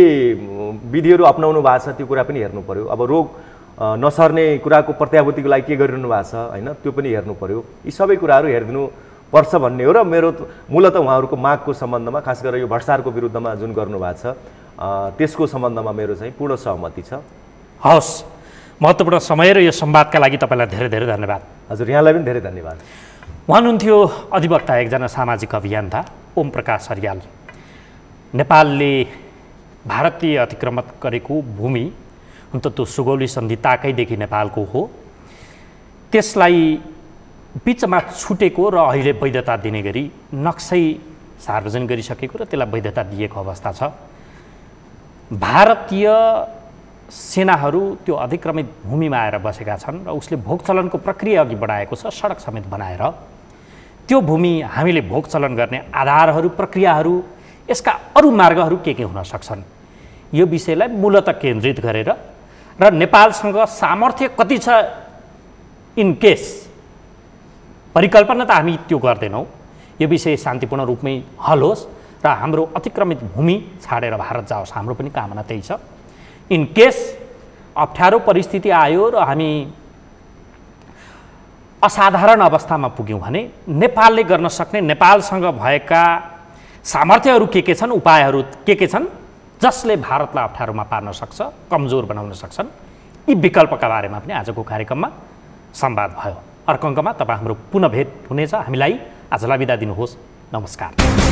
विधिहरू अपनाउनु भएको छ त्यो कुरा पनि हेर्नु पऱ्यो। अब रोग नसर्ने कुराको प्रत्याभूतिको लागि के गरिरहनु भएको छ होइन, त्यो पनि हेर्नु पऱ्यो। यी सबै कुराहरू हेरिदिनु पर्छ भन्ने हो। र मेरो मूलतः उहाँहरूको मागको सम्बन्धमा खास गरेर यो भ्रष्टाचारको विरुद्धमा जुन गर्नुभएको छ त्यसको सम्बन्धमा मेरो चाहिँ पूर्ण सहमति छ। हवस्, महत्त्वपूर्ण समय र यो संवादका लागि तपाईँलाई धेरै धेरै धन्यवाद। हजुर, यहाँलाई पनि धेरै धन्यवाद। उहाँ हुनुहुन्थ्यो अधिवक्ता एकजना सामाजिक अभियन्ता ओम प्रकाश अर्याल। नेपालले भारतीय अतिक्रमण गरेको भूमि हुन त त्यो सुगौली सन्धि ताकैदेखि नेपालको हो, त्यसलाई बिचमा छुटेको र अहिले वैधता दिने गरी नक्सै सार्वजनिक गरिसकेको र त्यसलाई वैधता दिएको अवस्था छ। भारतीय सेनाहरू त्यो अतिक्रमित भूमिमा आएर बसेका छन् र उसले भोग चलनको प्रक्रिया अघि बढाएको छ, सडक समेत बनाएर। त्यो भूमि हामीले भोग चलन गर्ने आधारहरू, प्रक्रियाहरू, यसका अरू मार्गहरू के हुन सक्छन्, यो विषयलाई मूलतः केन्द्रित गरेर र नेपालसँग सामर्थ्य कति छ इन केस, परिकल्पना त हामी त्यो गर्दैनौँ, यो विषय शान्तिपूर्ण रूपमै हल होस् र हाम्रो अतिक्रमित भूमि छाडेर भारत जाओस्, हाम्रो पनि कामना त्यही छ। इन केस अप्ठ्यारो परिस्थिति आयो र हामी असाधारण अवस्थामा पुग्यौँ भने नेपालले गर्न सक्ने, नेपालसँग भएका सामर्थ्यहरू के छन्, उपायहरू के छन् जसले भारतलाई अप्ठ्यारोमा पार्न सक्छ, कमजोर बनाउन सक्छन्, यी विकल्पका बारेमा पनि आजको कार्यक्रममा संवाद भयो। अर्को अङ्कमा तपाईँ हाम्रो पुनः भेट हुनेछ। हामीलाई आजलाई बिदा दिनुहोस्। नमस्कार।